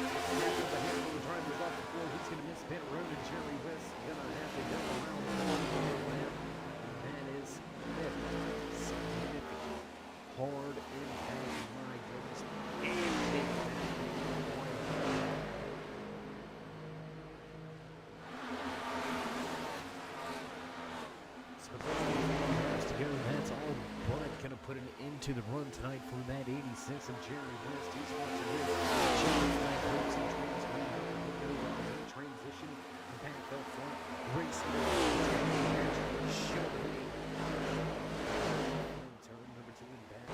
the handful of drivers off of 4, he's going to miss pit road, and Jerry West is going to have to go around the lap. That is significant. Hard impact, my goodness. And big so that's to go. That's all but going to put an end to the run tonight for that 86 of Jerry West. He's watching this. Transition back up front. Racing. Turn number 2 and back.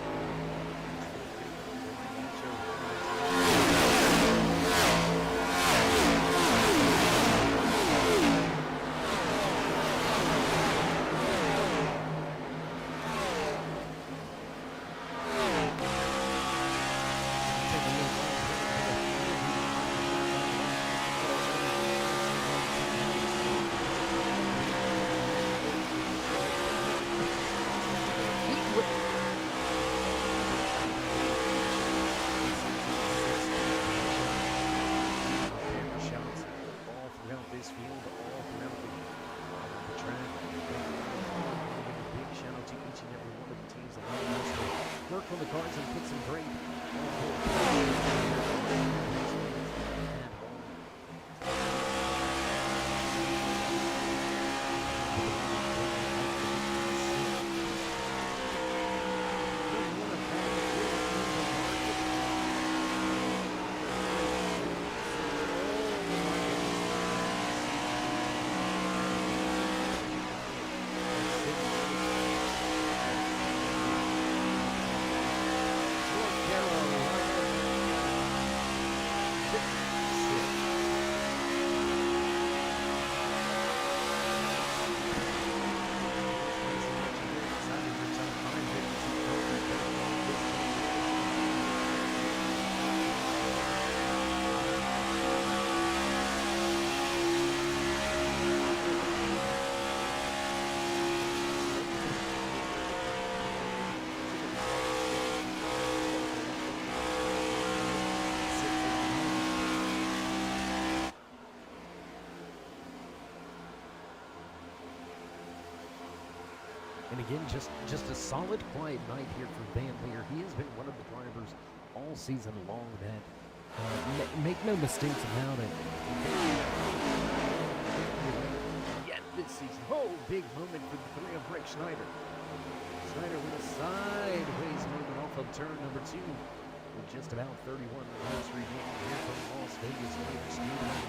cars and put some great And again, just a solid, quiet night here for Van Leer. He has been one of the drivers all season long that, make no mistakes about it, yet this season. Oh, big moment for the three of Rick Schneider. Schneider with a sideways movement off of turn number 2. With just about 31 laps remaining here from Las Vegas Motor Speedway.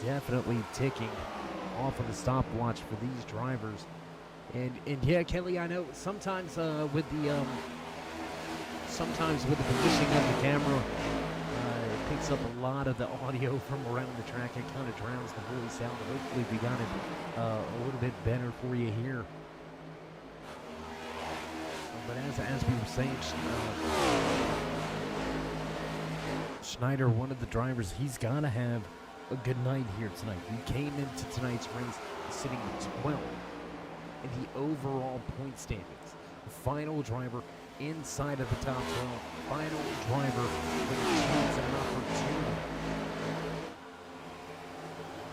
Definitely ticking off of the stopwatch for these drivers, and yeah, Kelly, I know sometimes with the positioning of the camera, it picks up a lot of the audio from around the track and kind of drowns the voice out. Hopefully, we got it a little bit better for you here. But as we were saying, Schneider, one of the drivers, he's got to have a good night here tonight. He came into tonight's race sitting 12th in the overall point standings. The final driver inside of the top 12. Final driver with a chance and an opportunity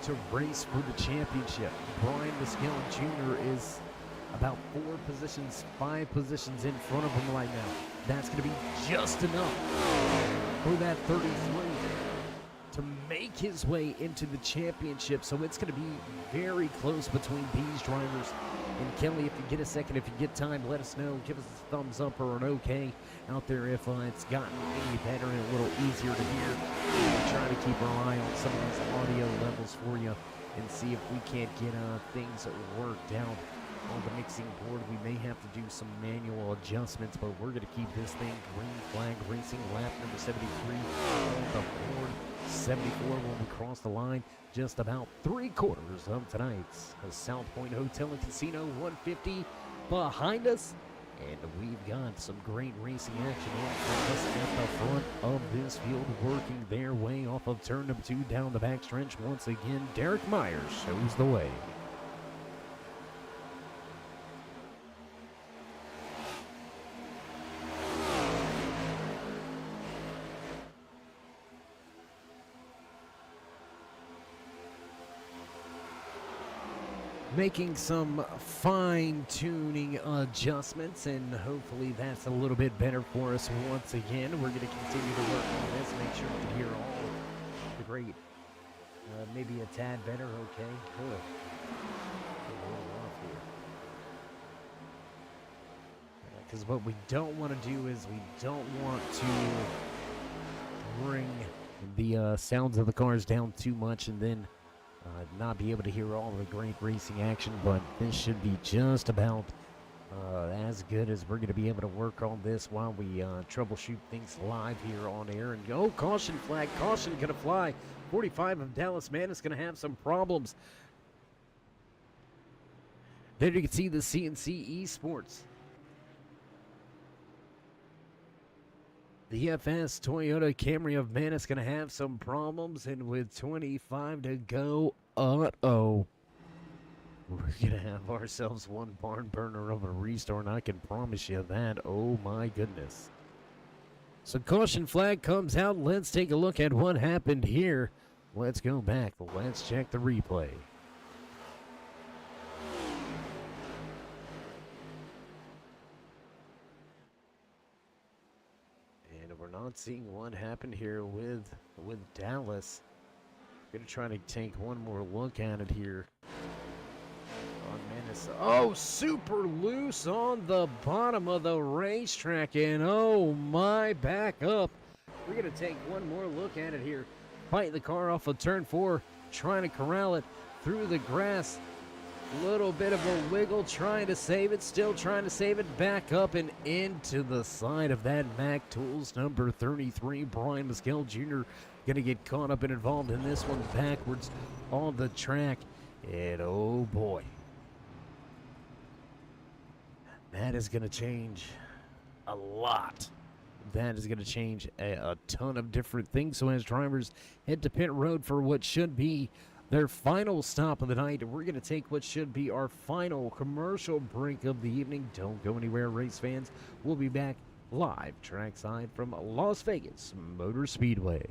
to race for the championship. Brian Maskell Jr. is about 5 positions in front of him right now. That's going to be just enough for that 33 to make his way into the championship. So it's going to be very close between these drivers. And Kelly, if you get a second, if you get time, let us know. Give us a thumbs up or an okay out there if it's gotten any better and a little easier to hear. We'll try to keep our eye on some of these audio levels for you and see if we can't get things worked out on the mixing board. We may have to do some manual adjustments, but we're going to keep this thing green flag racing. Lap number 73 on the board. 74 when we cross the line. Just about 3/4 of tonight's South Point Hotel and Casino 150 behind us. And we've got some great racing action in front of us at the front of this field, working their way off of turn number 2 down the backstretch. Once again, Derek Myers shows the way. Making some fine-tuning adjustments, and hopefully that's a little bit better for us once again. We're going to continue to work on this, make sure you can hear all the great, maybe a tad better, okay, good. Because what we don't want to do is we don't want to bring the sounds of the cars down too much and then not be able to hear all the great racing action, but this should be just about as good as we're going to be able to work on this while we troubleshoot things live here on air. And go, caution flag, caution going to fly. 45 of Dallas Man is going to have some problems. There you can see the CNC Esports. The FS Toyota Camry of Man is going to have some problems, and with 25 to go, we're going to have ourselves one barn burner of a restart, and I can promise you that. Oh my goodness. So caution flag comes out. Let's take a look at what happened here. Let's go back. Let's check the replay. Not seeing what happened here with Dallas. Gonna try to take one more look at it here. On Minnesota. Oh, super loose on the bottom of the racetrack, and oh my, back up. We're gonna take one more look at it here. Fighting the car off of turn 4, trying to corral it through the grass. Little bit of a wiggle, trying to save it, still trying to save it, back up and into the side of that Mac Tools number 33. Brian Mescal Jr. gonna get caught up and involved in this one backwards on the track. And oh boy, that is gonna change a lot. That is gonna change a ton of different things. So as drivers head to pit road for what should be their final stop of the night, we're going to take what should be our final commercial break of the evening. Don't go anywhere, race fans. We'll be back live trackside from Las Vegas Motor Speedway.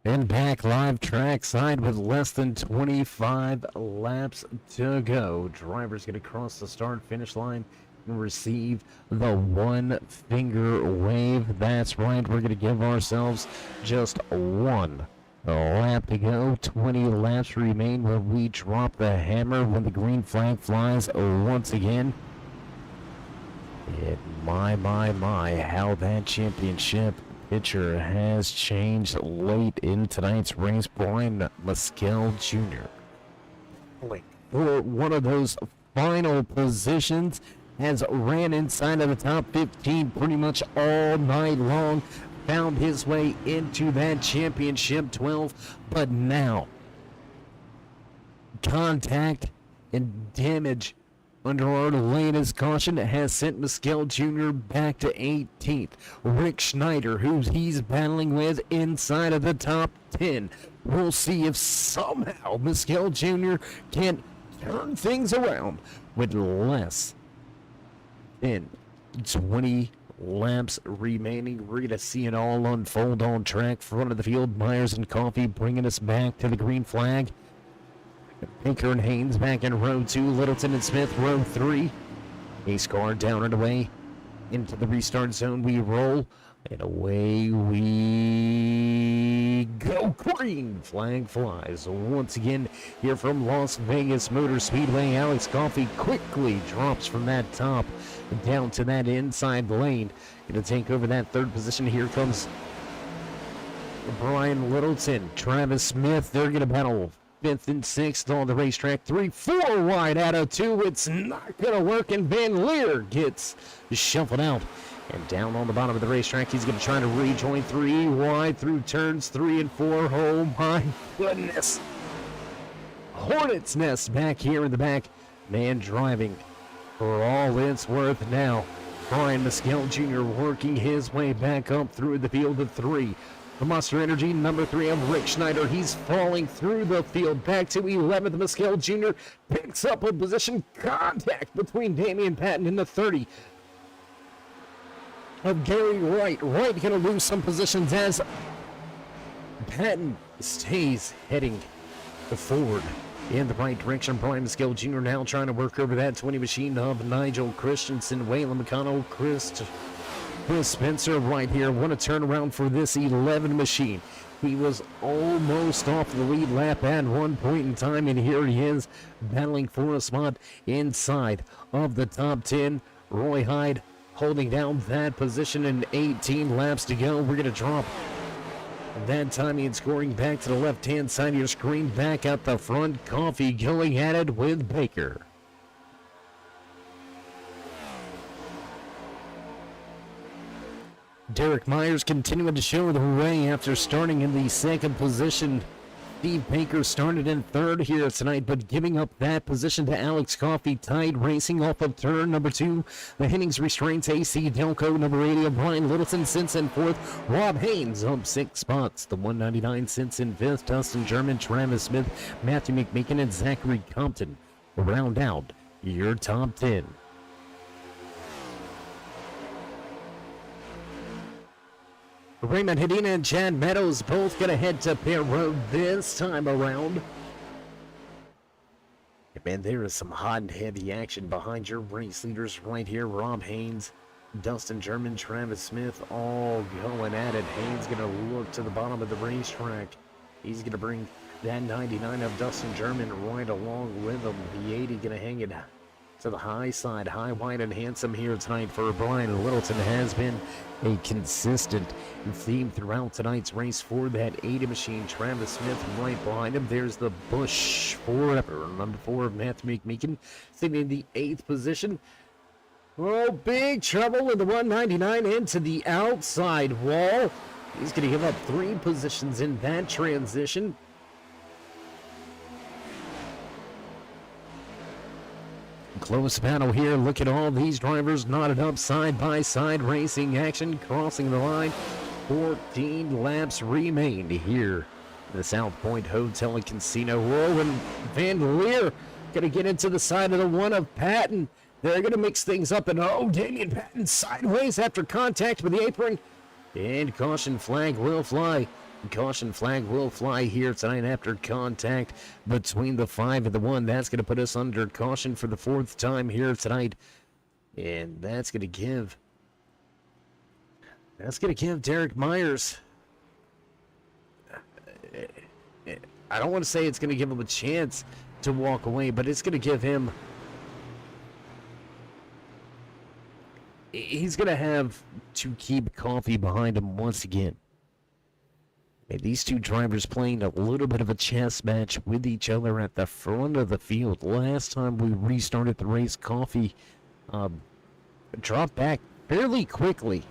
And back live trackside with less than 25 laps to go. Drivers going to cross the start-finish line and receive the one-finger wave. That's right, we're going to give ourselves just one lap to go. 20 laps remain when we drop the hammer when the green flag flies once again. And my, how that championship picture has changed late in tonight's race. Brian Mescal Jr. for one of those final positions has ran inside of the top 15 pretty much all night long. Found his way into that championship 12, but now contact and damage under our latest caution has sent Mescal Jr. back to 18th. Rick Schneider, who he's battling with inside of the top 10. We'll see if somehow Mescal Jr. can turn things around with less than 20 laps remaining. We're going to see it all unfold on track. Front of the field, Myers and Coffee bringing us back to the green flag. Pinker and Haynes back in row 2. Littleton and Smith, row 3. Ace car down and away. Into the restart zone we roll. And away we go. Green flag flies. Once again, here from Las Vegas Motor Speedway, Alex Coffey quickly drops from that top down to that inside lane. Going to take over that third position. Here comes Brian Littleton, Travis Smith. They're going to battle 5th and 6th on the racetrack. 3-4 wide out of 2. It's not going to work, and Van Leer gets shuffled out. And down on the bottom of the racetrack, he's going to try to rejoin 3 wide through turns 3 and 4. Oh my goodness. Hornet's Nest back here in the back. Man driving for all it's worth now. Brian Mescal Jr. working his way back up through the field of 3. The Monster Energy, number 3 of Rick Schneider. He's falling through the field. Back to 11th. Mescal Jr. picks up a position. Contact between Damian Patton and the 30 of Gary Wright. Wright going to lose some positions as Patton stays heading forward in the right direction. Brian Mescal Jr. now trying to work over that 20 machine of Nigel Christensen, Waylon McConnell, Chris Spencer right here. Want to turn around for this 11 machine. He was almost off the lead lap at one point in time, and here he is battling for a spot inside of the top 10. Roy Hyde holding down that position, and 18 laps to go. We're going to drop that timing and scoring back to the left-hand side of your screen. Back out the front, Coffee going at it with Baker. Derek Myers continuing to show the way after starting in the second position. Steve Baker started in third here tonight, but giving up that position to Alex Coffey. Tied racing off of turn number 2. The Hennings Restraints, AC Delco, number 80 of Brian Littleton, since in 4th. Rob Haynes up 6 spots. The 199 since in 5th. Dustin German, Travis Smith, Matthew McMeekin, and Zachary Compton round out your top 10. Raymond Hedina and Chad Meadows both going to head to pit road this time around. Man, there is some hot and heavy action behind your race leaders right here. Rob Haynes, Dustin German, Travis Smith, all going at it. Haynes going to look to the bottom of the racetrack. He's going to bring that 99 of Dustin German right along with him. The 80 going to hang it to the high side. High, wide, and handsome here tonight for Brian Littleton. Has been a consistent theme throughout tonight's race for that 80 machine. Travis Smith right behind him. There's the Busch forever. Number 4 of Matthew McMeekin sitting in the 8th position. Oh, big trouble with the 199 into the outside wall. He's going to give up 3 positions in that transition. Close battle here. Look at all these drivers knotted up side by side. Racing action crossing the line. 14 laps remain here. The South Point Hotel and Casino. Whoa, and Van Leer going to get into the side of the one of Patton. They're going to mix things up, and oh, Damian Patton sideways after contact with the apron. And caution flag will fly. Caution flag will fly here tonight after contact between the 5 and the 1. That's going to put us under caution for the 4th time here tonight. And that's going to give Derek Myers, I don't want to say it's going to give him a chance to walk away, but it's going to give him, he's going to have to keep Coffee behind him once again. And these two drivers playing a little bit of a chess match with each other at the front of the field. Last time we restarted the race, Coffee dropped back fairly quickly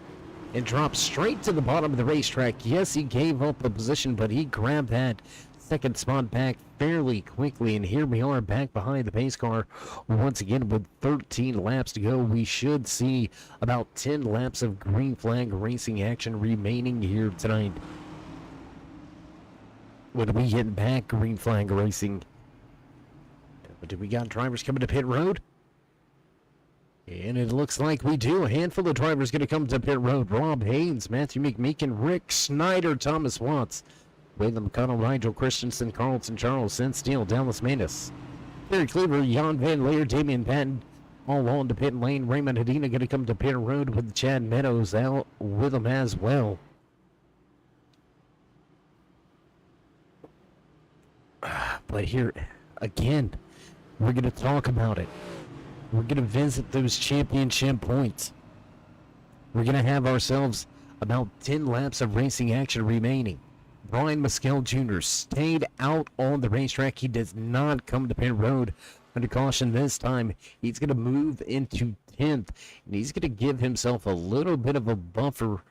and dropped straight to the bottom of the racetrack. Yes, he gave up a position, but he grabbed that second spot back fairly quickly. And here we are back behind the pace car once again with 13 laps to go. We should see about 10 laps of green flag racing action remaining here tonight. When we get back green flag racing. Do we got drivers coming to pit road? And it looks like we do. A handful of drivers going to come to pit road. Rob Haynes, Matthew McMeekin, Rick Snyder, Thomas Watts, Waylon McConnell, Nigel Christensen, Carlton Charles, Sin Steele, Dallas Manus, Terry Cleaver, Jan Van Leer, Damian Patton, all on to pit lane. Raymond Hadina going to come to pit road with Chad Meadows out with him as well. But here, again, we're going to talk about it. We're going to visit those championship points. We're going to have ourselves about 10 laps of racing action remaining. Brian Mescal Jr. stayed out on the racetrack. He does not come to pit road under caution this time. He's going to move into 10th, and he's going to give himself a little bit of a buffer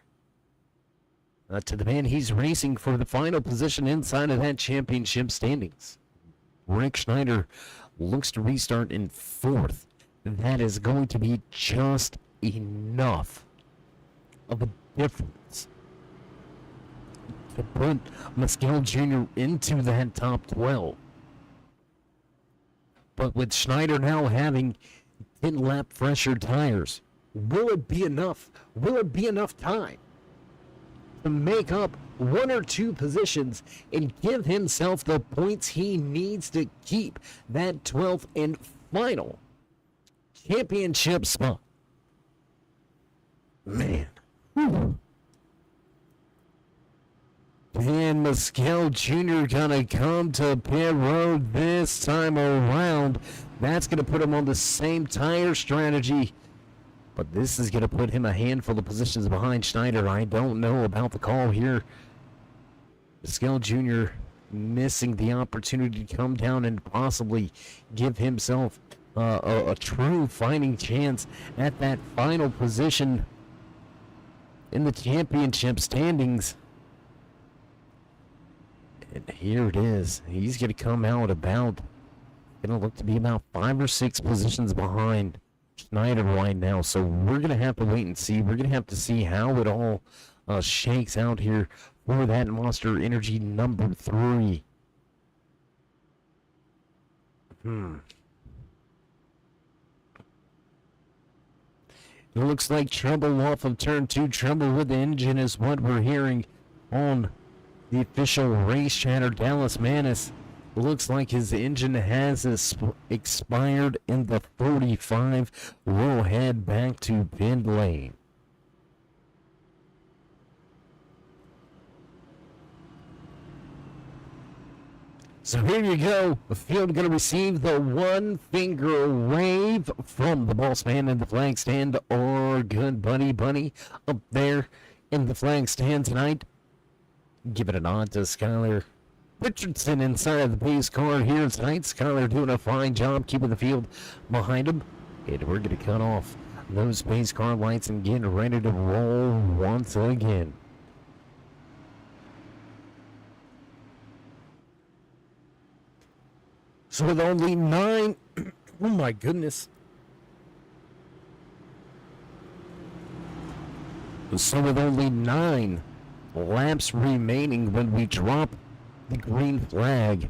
to the man he's racing for the final position inside of that championship standings. Rick Schneider looks to restart in 4th. That is going to be just enough of a difference to put Mescal Jr. into that top 12. But with Schneider now having 10-lap fresher tires, will it be enough? Will it be enough time to make up 1 or 2 positions and give himself the points he needs to keep that 12th and final championship spot? Man. Whew. And Mescal Jr. gonna come to pit road this time around. That's gonna put him on the same tire strategy, but this is gonna put him a handful of positions behind Schneider. I don't know about the call here. Mescal Jr. missing the opportunity to come down and possibly give himself a true fighting chance at that final position in the championship standings. And here it is. He's going to come out about, going to look to be about 5 or 6 positions behind Schneider right now. So we're going to have to wait and see. We're going to have to see how it all shakes out here for that Monster Energy number 3. It looks like trouble off of turn 2. Trouble with the engine is what we're hearing on the official race chatter. Dallas Manus looks like his engine has expired in the 45. We'll head back to pit lane. So here you go. The field going to receive the 1-finger wave from the boss man in the flag stand, or good buddy Bunny up there in the flag stand tonight. Give it a nod to Skylar Richardson inside of the pace car here tonight. Skylar doing a fine job keeping the field behind him. And we're going to cut off those pace car lights and get ready to roll once again. So with only 9, oh my goodness. So with only 9 laps remaining when we drop the green flag,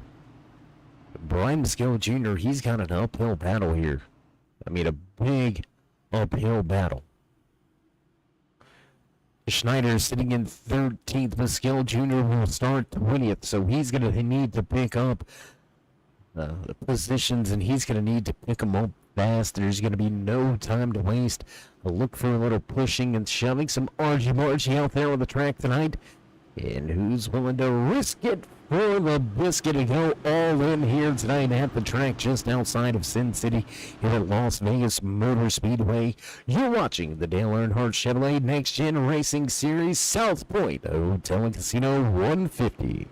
Brian Mescal Jr., he's got an uphill battle here. I mean, a big uphill battle. Schneider is sitting in 13th. Mescal Jr. will start 20th, so he's going to need to pick up the positions, and he's going to need to pick them up fast. There's going to be no time to waste. I'll look for a little pushing and shoving, some argy-bargy out there on the track tonight. And who's willing to risk it for the biscuit and go all in here tonight at the track just outside of Sin City here at Las Vegas Motor Speedway? You're watching the Dale Earnhardt Chevrolet NextGen Racing Series South Point Hotel and Casino 150.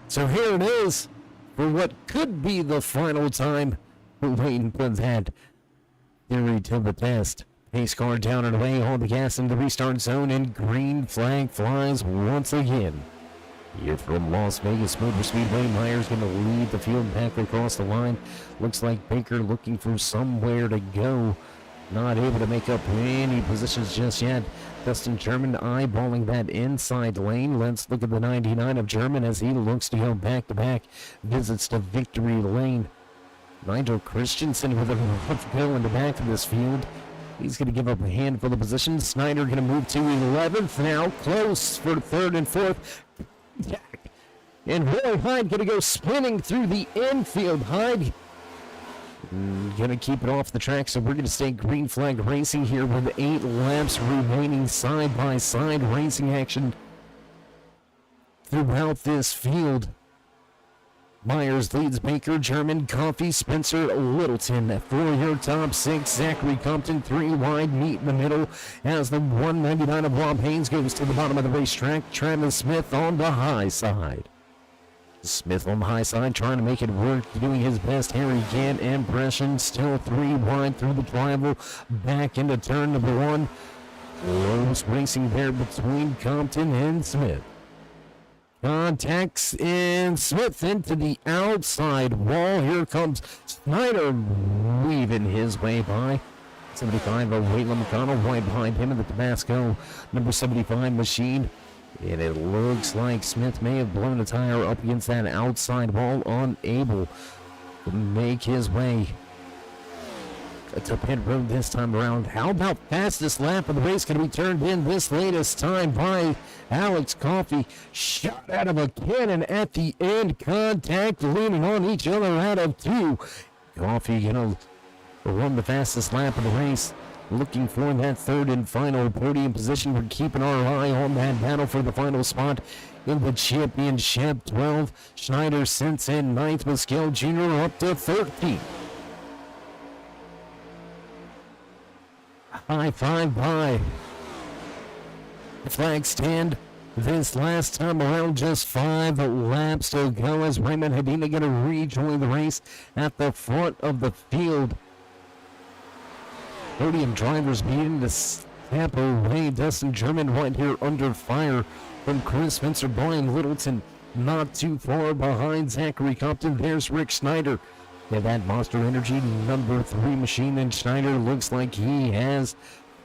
So here it is for what could be the final time. We'll wait and put that theory to the test. Pace car down and away, on the gas in the restart zone, and green flag flies once again. Here from Las Vegas Motor Speedway, Myers going to lead the field back across the line. Looks like Baker looking for somewhere to go. Not able to make up any positions just yet. Dustin German eyeballing that inside lane. Let's look at the 99 of German as he looks to go back-to-back visits to victory lane. Nigel Christensen with a rough go in the back of this field. He's going to give up a handful of positions. Snyder going to move to 11th now, close for 3rd and 4th. And Roy Hyde going to go spinning through the infield. Hyde going to keep it off the track, so we're going to stay green flag racing here with 8 laps remaining, side-by-side racing action throughout this field. Myers leads Baker, German, Coffey, Spencer, Littleton. 4 your top 6. Zachary Compton, 3 wide, meet in the middle as the 199 of Rob Haynes goes to the bottom of the racetrack. Travis Smith on the high side. Smith on the high side trying to make it work, doing his best. Harry Gant impression, still 3 wide through the triangle, back into turn number 1. Close racing there between Compton and Smith. Contacts in Smith into the outside wall. Here comes Snyder weaving his way by. 75 of Waylon McConnell right behind him in the Tabasco number 75 machine. And it looks like Smith may have blown a tire up against that outside wall, unable to make his way to pit road this time around. How about fastest lap of the race going to be turned in this latest time by Alex Coffey? Shot out of a cannon at the end. Contact leaning on each other out of 2. Coffey going to run the fastest lap of the race. Looking for that 3rd and final podium position. We're keeping our eye on that battle for the final spot in the championship. 12. Schneider sits in 9th. Mescal Jr. up to 13. High 5 by the flag stand. This last time around, just 5 laps to go as Raymond Hadina going to rejoin the race at the front of the field. Podium drivers beginning to step away. Dustin German right here under fire from Chris Spencer. Brian Littleton not too far behind Zachary Compton. There's Rick Snyder. Yeah, that Monster Energy number 3 machine, and Schneider looks like he has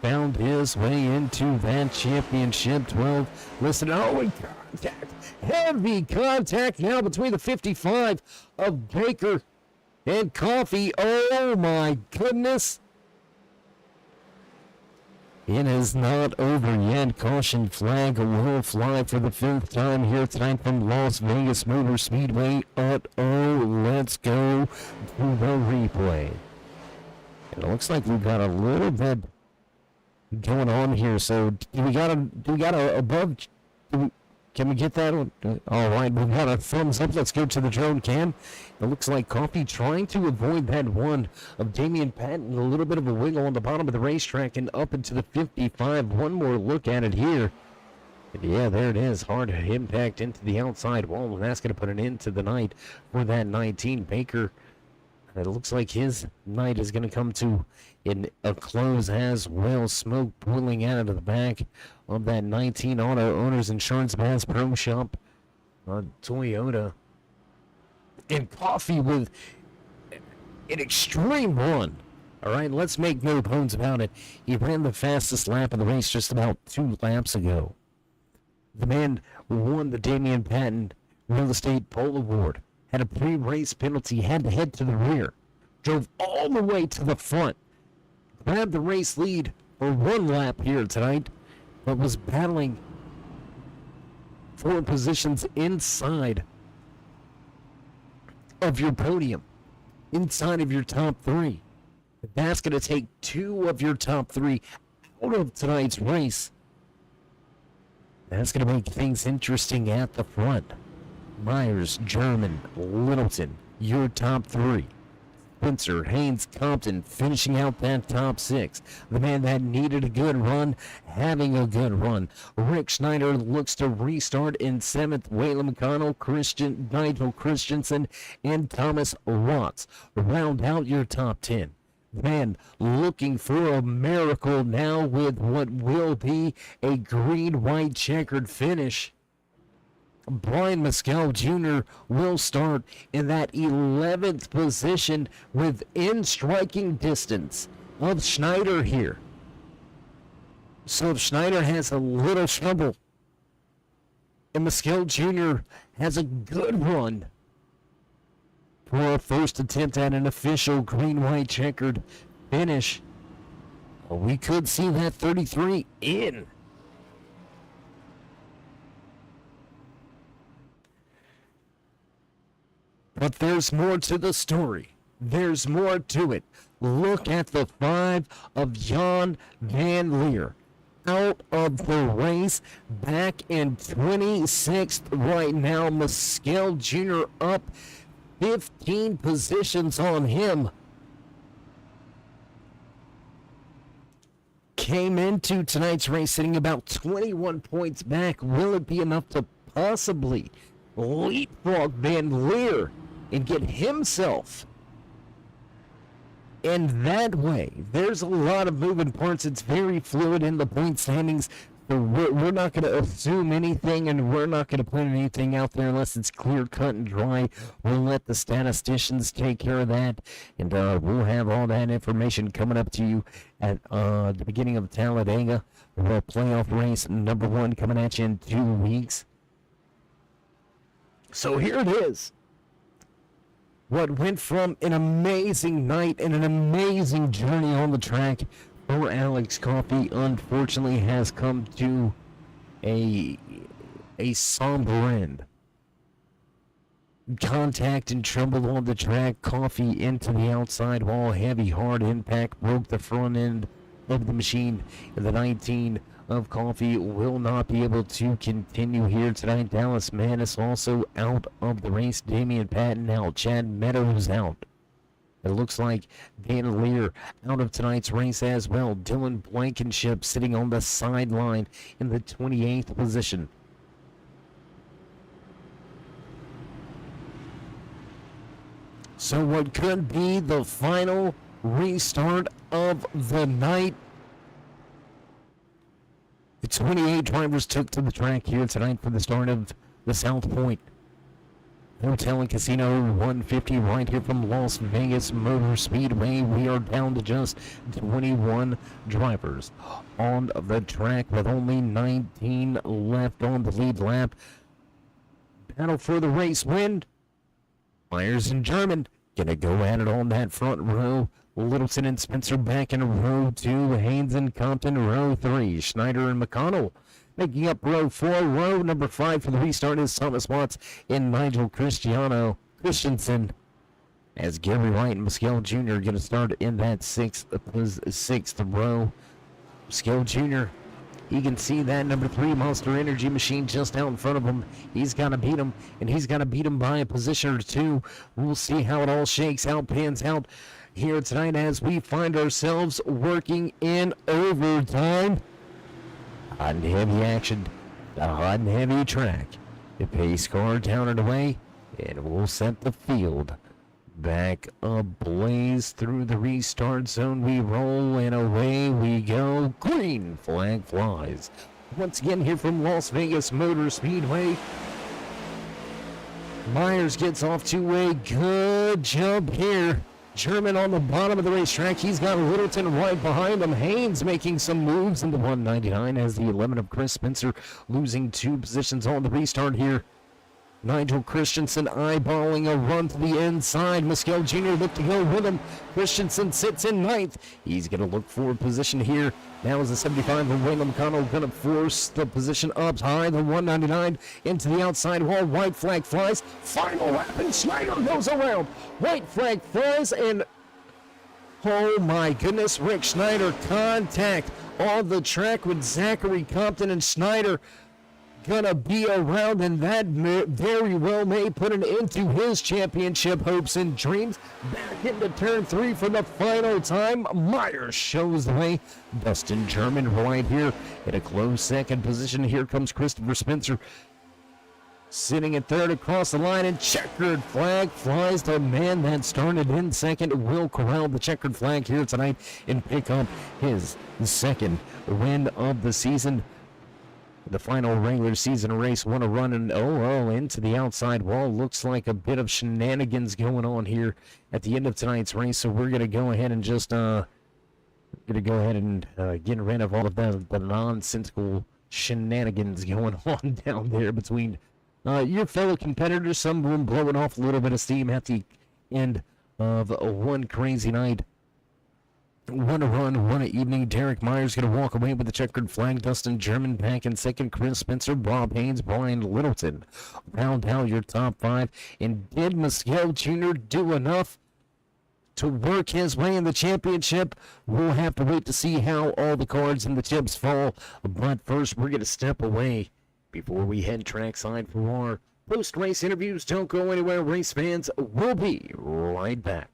found his way into that championship. 12 listed. Oh, and contact. Heavy contact now between the 55 of Baker and Coffey. Oh my goodness. It is not over yet. Caution flag will fly for the 5th time here tonight from Las Vegas Motor Speedway. Let's go to the replay. It looks like we've got a little bit going on here. So do we got a above? Can we get that? All right, we've got a thumbs up. Let's go to the drone cam. It looks like Coffey trying to avoid that one of Damian Patton. A little bit of a wiggle on the bottom of the racetrack and up into the 55. One more look at it here. And yeah, there it is. Hard impact into the outside wall, and that's going to put an end to the night for that 19 Baker. It looks like his night is going to come to a close as well. Smoke boiling out of the back of that 19 Auto Owners Insurance Bass Pro Shop Toyota. And Coffey with an extreme run. All right, let's make no bones about it. He ran the fastest lap of the race just about 2 laps ago. The man won the Damian Patton Real Estate Pole Award. Had a pre-race penalty, had to head to the rear. Drove all the way to the front. Grabbed the race lead for 1 lap here tonight, but was battling for positions inside of your podium, inside of your top 3. That's going to take 2 of your top 3 out of tonight's race. That's going to make things interesting at the front. Myers, German, Littleton, your top 3. Spencer, Haynes, Compton finishing out that top 6. The man that needed a good run, having a good run. Rick Schneider looks to restart in 7th. Waylon McConnell, Nigel Christensen, and Thomas Watts round out your top 10. Man, looking for a miracle now with what will be a green-white checkered finish. Brian Mescal Jr. will start in that 11th position within striking distance of Schneider here. So if Schneider has a little trouble and Mescal Jr. has a good run, for a first attempt at an official green-white checkered finish. Well, we could see that 33 in. But there's more to the story. There's more to it. Look at the 5 of Jan Van Leer. Out of the race, back in 26th right now. Mescal Jr. up 15 positions on him. Came into tonight's race sitting about 21 points back. Will it be enough to possibly leapfrog Van Leer and get himself in that way? There's a lot of moving parts. It's very fluid in the point standings. So we're not going to assume anything, and we're not going to put anything out there unless it's clear cut and dry. We'll let the statisticians take care of that, and we'll have all that information coming up to you at the beginning of Talladega, the playoff race number 1 coming at you in 2 weeks. So here it is. What went from an amazing night and an amazing journey on the track for Alex Coffey, unfortunately, has come to a somber end. Contact and trembled on the track. Coffey into the outside wall. Heavy, hard impact broke the front end of the machine. The 19 of Coffey will not be able to continue here tonight. Dallas Manis also out of the race. Damian Patton out. Chad Meadows out. It looks like Van Leer out of tonight's race as well. Dylan Blankenship sitting on the sideline in the 28th position. So what could be the final restart of the night? The 28 drivers took to the track here tonight for the start of the South Point Hotel and Casino 150 right here from Las Vegas Motor Speedway. We are down to just 21 drivers on the track with only 19 left on the lead lap. Battle for the race win. Myers and German gonna go at it on that front row. Littleton and Spencer back in row 2. Haynes and Compton row 3. Schneider and McConnell making up row 4. Row number 5 for the restart is Thomas Watts and Nigel Christensen. As Gary Wright and Mescal Jr. going to start in that sixth row. Mescal Jr., you can see that number 3 Monster Energy machine just out in front of him. He's got to beat him, and he's got to beat him by a position or 2. We'll see how it all shakes out, pans out here tonight as we find ourselves working in overtime. Hot and heavy action, the hot and heavy track. The pace car down and away, and we'll set the field back ablaze through the restart zone. We roll and away we go. Green flag flies. Once again here from Las Vegas Motor Speedway. Myers gets off to a good jump here. German on the bottom of the racetrack. He's got Littleton right behind him. Haynes making some moves in the 199 as the 11 of Chris Spencer losing 2 positions on the restart here. Nigel Christensen eyeballing a run to the inside. Mescal Jr. looked to go with him. Christensen sits in 9th. He's going to look for a position here. Now is the 75 of Wayland McConnell going to force the position up high. The 199 into the outside wall. White flag flies. Final lap and Schneider goes around. White flag flies and oh my goodness, Rick Schneider contact on the track with Zachary Compton and Schneider. Gonna be around, and that very well may put an end to his championship hopes and dreams. Back into turn 3 for the final time. Myers shows the way. Dustin German right here in a close second position. Here comes Christopher Spencer sitting at third across the line, and checkered flag flies. The man that started in second will corral the checkered flag here tonight and pick up his second win of the season. The final regular season race, want to run and into the outside wall. Looks like a bit of shenanigans going on here at the end of tonight's race. So we're going to go ahead and just get rid of all of the nonsensical shenanigans going on down there between your fellow competitors. Some of them blowing off a little bit of steam at the end of one crazy night. What a run, what an evening. Derek Myers going to walk away with the checkered flag. Dustin German back in second. Chris Spencer, Bob Haynes, Brian Littleton round out your top 5. And did Miguel Jr. do enough to work his way in the championship? We'll have to wait to see how all the cards and the chips fall. But first, we're going to step away before we head trackside for our post-race interviews. Don't go anywhere, race fans. We'll be right back.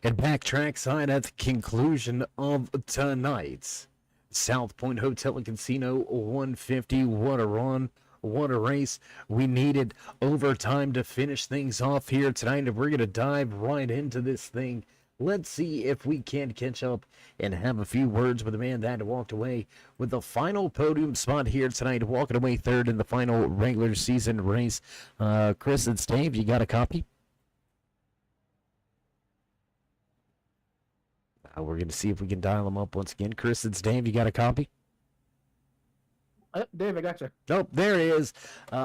And back trackside at the conclusion of tonight's South Point Hotel and Casino 150. What a run. What a race. We needed overtime to finish things off here tonight, and we're going to dive right into this thing. Let's see if we can catch up and have a few words with the man that walked away with the final podium spot here tonight, walking away third in the final regular season race. Chris and Dave, you got a copy? We're going to see if we can dial them up once again. Chris, it's Dave. You got a copy? Dave, I got you. Oh, there he is.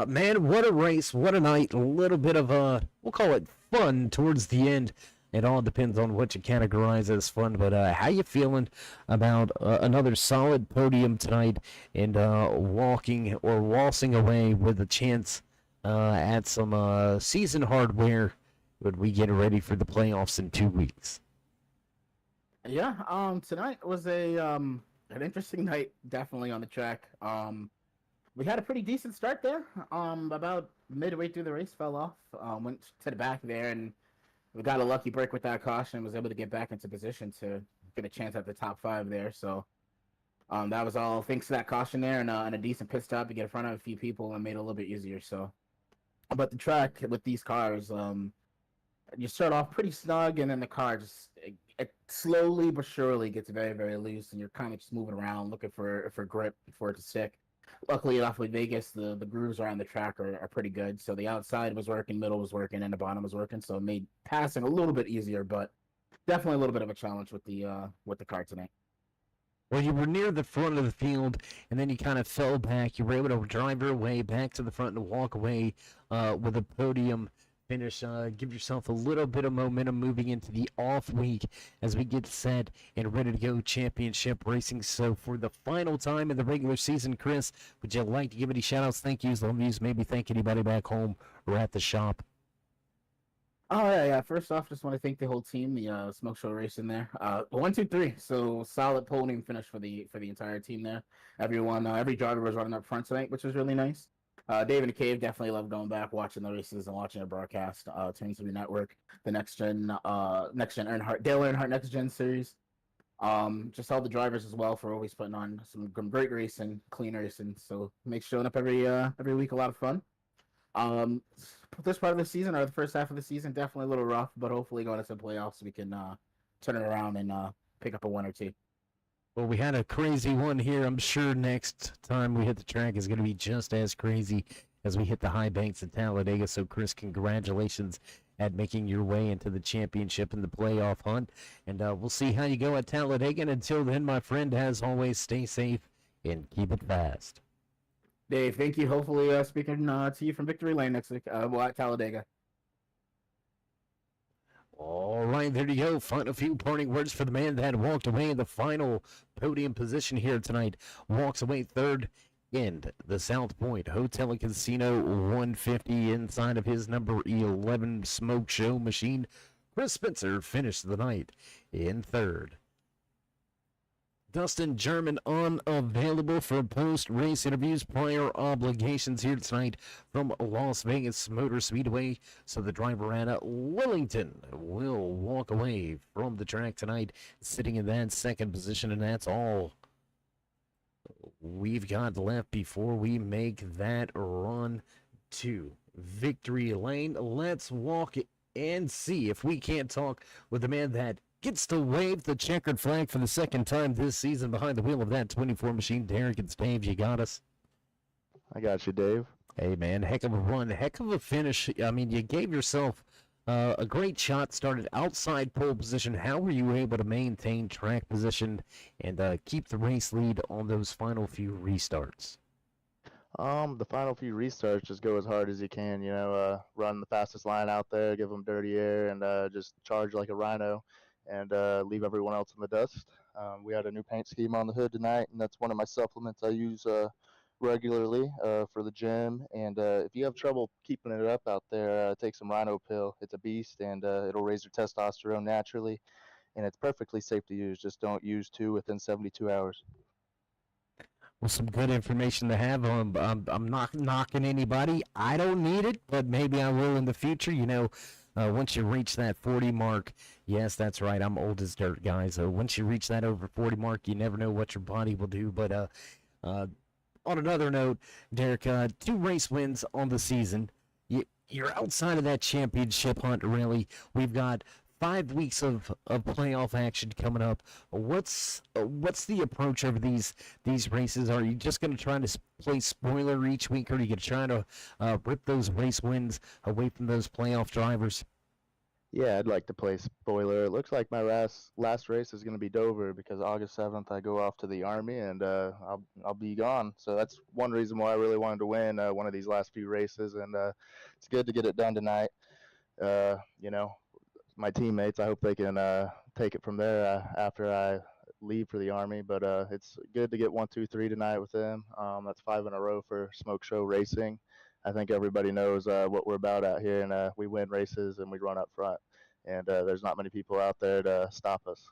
Man, what a race. What a night. A little bit of, we'll call it fun towards the end. It all depends on what you categorize as fun. But how you feeling about another solid podium tonight and walking or waltzing away with a chance at some season hardware when we get ready for the playoffs in 2 weeks? Yeah, tonight was an interesting night, definitely on the track. We had a pretty decent start there. About midway through the race, fell off. Went to the back there, and we got a lucky break with that caution. Was able to get back into position to get a chance at the top 5 there. So, that was all thanks to that caution there and a decent pit stop to get in front of a few people and made it a little bit easier. So, but the track with these cars, you start off pretty snug, and then the car just it slowly but surely gets very, very loose, and you're kind of just moving around looking for grip for it to stick. Luckily enough, with Vegas, the grooves around the track are pretty good. So the outside was working, middle was working, and the bottom was working. So it made passing a little bit easier, but definitely a little bit of a challenge with the car tonight. Well, you were near the front of the field, and then you kind of fell back. You were able to drive your way back to the front and walk away with a podium finish. Give yourself a little bit of momentum moving into the off week as we get set and ready to go championship racing. So for the final time in the regular season, Chris, would you like to give any shout-outs, thank yous, love yous, maybe thank anybody back home or at the shop? Oh yeah. First off, just want to thank the whole team, the Smoke Show Racing there. 1, 2, 3. So solid podium finish for the entire team there. Everyone, every driver was running up front tonight, which was really nice. Dave and the Cave definitely love going back, watching the races and watching the broadcast. Turns to the network, the NextGen Earnhardt, Dale Earnhardt NextGen series. Just all the drivers as well for always putting on some great racing, clean racing. So makes showing up every week a lot of fun. This part of the season, or the first half of the season, definitely a little rough, but hopefully going into the playoffs we can turn it around and pick up a 1 or 2. Well, we had a crazy one here. I'm sure next time we hit the track is going to be just as crazy as we hit the high banks at Talladega. So, Chris, congratulations at making your way into the championship and the playoff hunt. And we'll see how you go at Talladega. And until then, my friend, as always, stay safe and keep it fast. Dave, thank you. Hopefully speaking to you from Victory Lane next week. At Talladega. All right, there you go. Final few parting words for the man that walked away in the final podium position here tonight. Walks away third in the South Point Hotel and Casino 150 inside of his number 11 Smoke Show machine. Chris Spencer finished the night in third. Dustin German unavailable for post-race interviews, prior obligations here tonight from Las Vegas Motor Speedway. So the driver at Willington will walk away from the track tonight, sitting in that second position, and that's all we've got left before we make that run to victory lane. Let's walk and see if we can't talk with the man that gets to wave the checkered flag for the second time this season behind the wheel of that 24 machine. Derek and Dave, you got us? I got you, Dave. Hey, man, heck of a run, heck of a finish. I mean, you gave yourself a great shot, started outside pole position. How were you able to maintain track position and keep the race lead on those final few restarts? The final few restarts, just go as hard as you can, run the fastest line out there, give them dirty air, and just charge like a rhino. And leave everyone else in the dust. We had a new paint scheme on the hood tonight, and that's one of my supplements I use regularly for the gym. And if you have trouble keeping it up out there, take some Rhino Pill. It's a beast, and it'll raise your testosterone naturally, and it's perfectly safe to use. Just don't use 2 within 72 hours. Well, some good information to have. I'm not knocking anybody. I don't need it, but maybe I will in the future. Once you reach that 40 mark, yes, that's right, I'm old as dirt, guys. Once you reach that over 40 mark, you never know what your body will do. But on another note, Derek, 2 race wins on the season. You're outside of that championship hunt, really. We've got 5 weeks of playoff action coming up. What's the approach over these races? Are you just going to try to play spoiler each week, or are you going to try to rip those race wins away from those playoff drivers? Yeah, I'd like to play spoiler. It looks like my last race is going to be Dover because August 7th I go off to the Army, and I'll be gone. So that's one reason why I really wanted to win one of these last few races, and it's good to get it done tonight. My teammates, I hope they can take it from there after I leave for the Army. But it's good to get 1, 2, 3 tonight with them. That's 5 in a row for Smoke Show Racing. I think everybody knows what we're about out here, and we win races and we run up front. And there's not many people out there to stop us.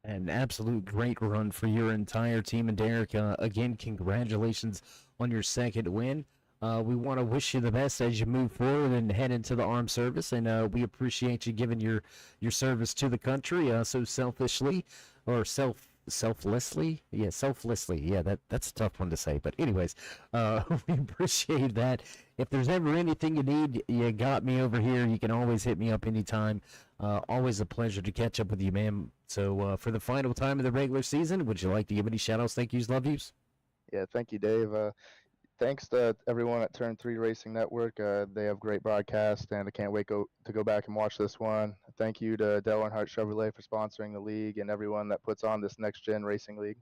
An absolute great run for your entire team. And Derek, again, congratulations on your second win. We want to wish you the best as you move forward and head into the armed service. And we appreciate you giving your service to the country so selfishly or selflessly. Yeah, selflessly. Yeah, that's a tough one to say. But anyways, we appreciate that. If there's ever anything you need, you got me over here. You can always hit me up anytime. Always a pleasure to catch up with you, man. So for the final time of the regular season, would you like to give any shout-outs, thank yous, love yous? Yeah, thank you, Dave. Thanks to everyone at Turn 3 Racing Network. They have great broadcasts, and I can't wait to go back and watch this one. Thank you to Earnhardt Chevrolet for sponsoring the league and everyone that puts on this NextGen Racing League.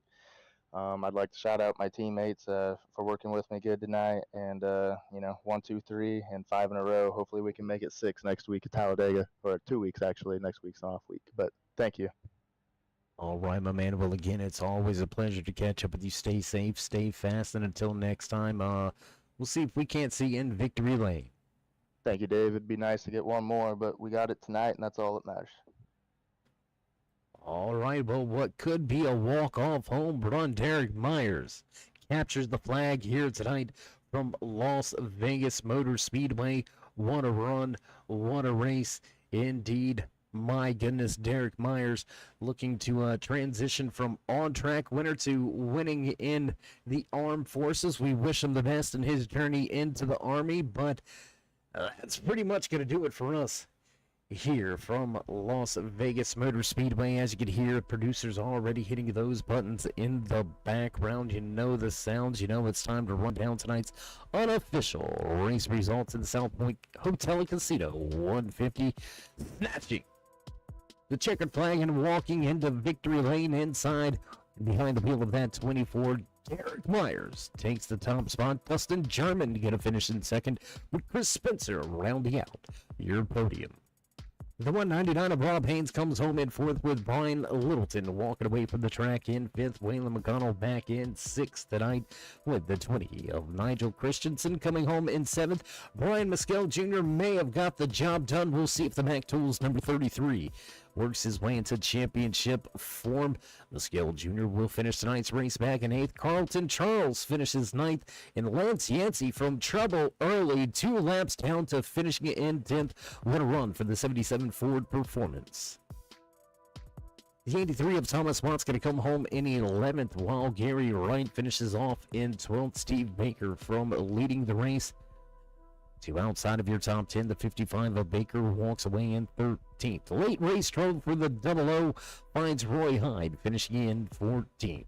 I'd like to shout out my teammates for working with me good tonight. And, 1, 2, 3, and 5 in a row. Hopefully we can make it 6 next week at Talladega, or 2 weeks, actually. Next week's an off week. But thank you. All right, my man. Well, again, it's always a pleasure to catch up with you. Stay safe, stay fast, and until next time, we'll see if we can't see you in victory lane. Thank you, Dave. It'd be nice to get one more, but we got it tonight, and that's all that matters. All right, well, what could be a walk-off home run, Derek Myers captures the flag here tonight from Las Vegas Motor Speedway. What a run, what a race indeed. My goodness, Derek Myers looking to transition from on-track winner to winning in the armed forces. We wish him the best in his journey into the Army, but that's pretty much going to do it for us here from Las Vegas Motor Speedway. As you can hear, producers already hitting those buttons in the background. You know the sounds. You know it's time to run down tonight's unofficial race results in South Point Hotel and Casino 150, snatching the checkered flag and walking into victory lane inside. Behind the wheel of that 24, Derek Myers takes the top spot. Dustin German going to finish in second, with Chris Spencer rounding out your podium. The 199 of Rob Haynes comes home in fourth, with Brian Littleton walking away from the track in fifth. Waylon McConnell back in sixth tonight, with the 20 of Nigel Christensen coming home in seventh. Brian Mescal Jr. may have got the job done. We'll see if the Mac Tools number 33 works his way into championship form. Mescal Jr. will finish tonight's race back in eighth. Carlton Charles finishes ninth, and Lance Yancey from trouble early, 2 laps down to finishing in 10th. What a run for the 77 Ford Performance. The 83 of Thomas Watt's going to come home in 11th, while Gary Wright finishes off in 12th. Steve Baker from leading the race to outside of your top 10. The 55 of Baker walks away in 13th. Late race trouble for the 00 finds Roy Hyde finishing in 14th.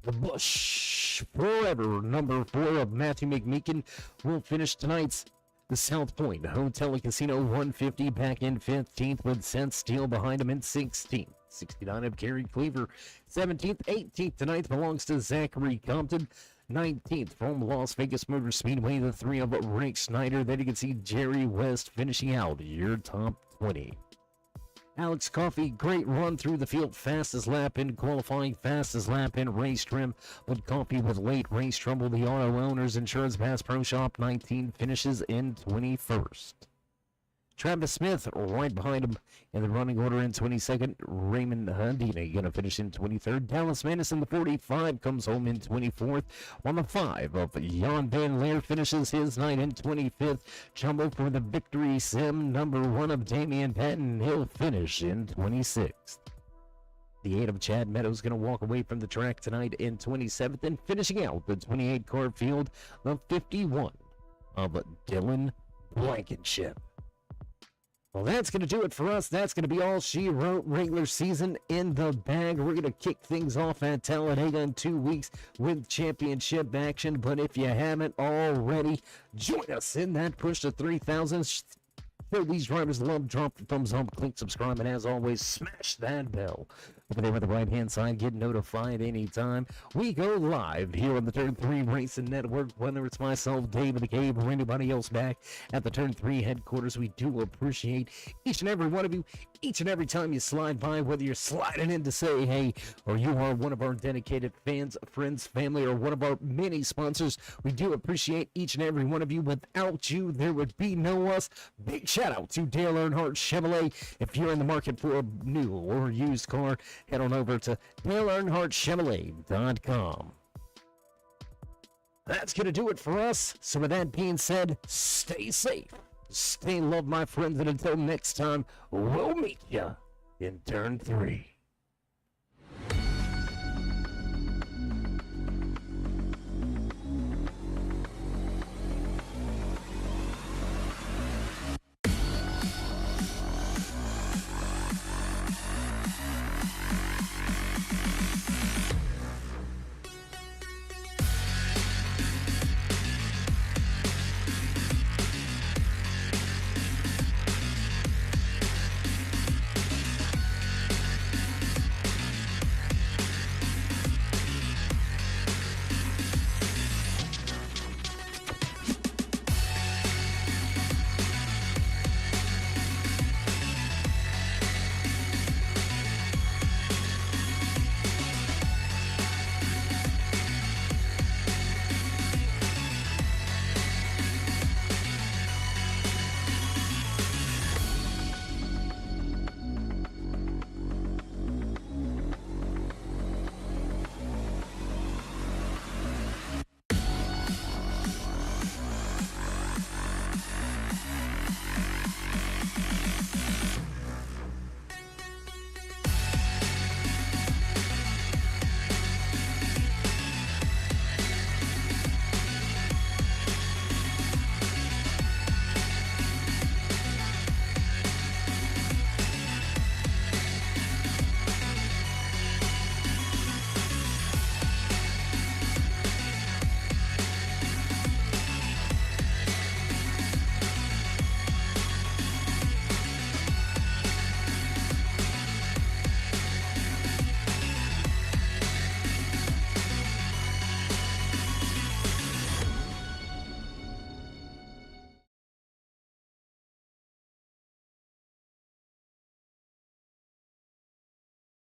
The Busch Forever number 4 of Matthew McMeekin will finish tonight's the South Point Hotel and Casino 150 back in 15th, with Sense Steel behind him in 16th. 69 of Gary Cleaver 17th. 18th tonight belongs to Zachary Compton. 19th from Las Vegas Motor Speedway, the 3 of Rick Snyder. Then you can see Jerry West finishing out your top 20. Alex Coffey, great run through the field, fastest lap in qualifying, fastest lap in race trim. But Coffey with late race trouble. The Auto Owners Insurance Bass Pro Shop 19 finishes in 21st. Travis Smith right behind him in the running order in 22nd. Raymond Hundina going to finish in 23rd. Dallas Madison, the 45, comes home in 24th. On the 5 of Jan Van Leer finishes his night in 25th. Jumbo for the victory sim, number 1 of Damian Patton. He'll finish in 26th. The 8 of Chad Meadows going to walk away from the track tonight in 27th. And finishing out the 28 car field, the 51 of Dylan Blankenship. Well, that's going to do it for us. That's going to be all she wrote. Regular season in the bag. We're going to kick things off at Talladega in 2 weeks with championship action. But if you haven't already, join us in that push to 3,000. Show these drivers love. Drop the thumbs up, click subscribe, and as always, smash that bell over there on the right-hand side. Get notified anytime we go live here on the Turn 3 Racing Network, whether it's myself, David the Cave, or anybody else back at the Turn 3 headquarters. We do appreciate each and every one of you, each and every time you slide by, whether you're sliding in to say hey, or you are one of our dedicated fans, friends, family, or one of our many sponsors. We do appreciate each and every one of you. Without you, there would be no us. Big shout out to Dale Earnhardt Chevrolet. If you're in the market for a new or used car, head on over to DaleEarnhardtChevrolet.com. That's going to do it for us. So with that being said, stay safe, stay loved, my friends, and until next time, we'll meet ya in Turn 3.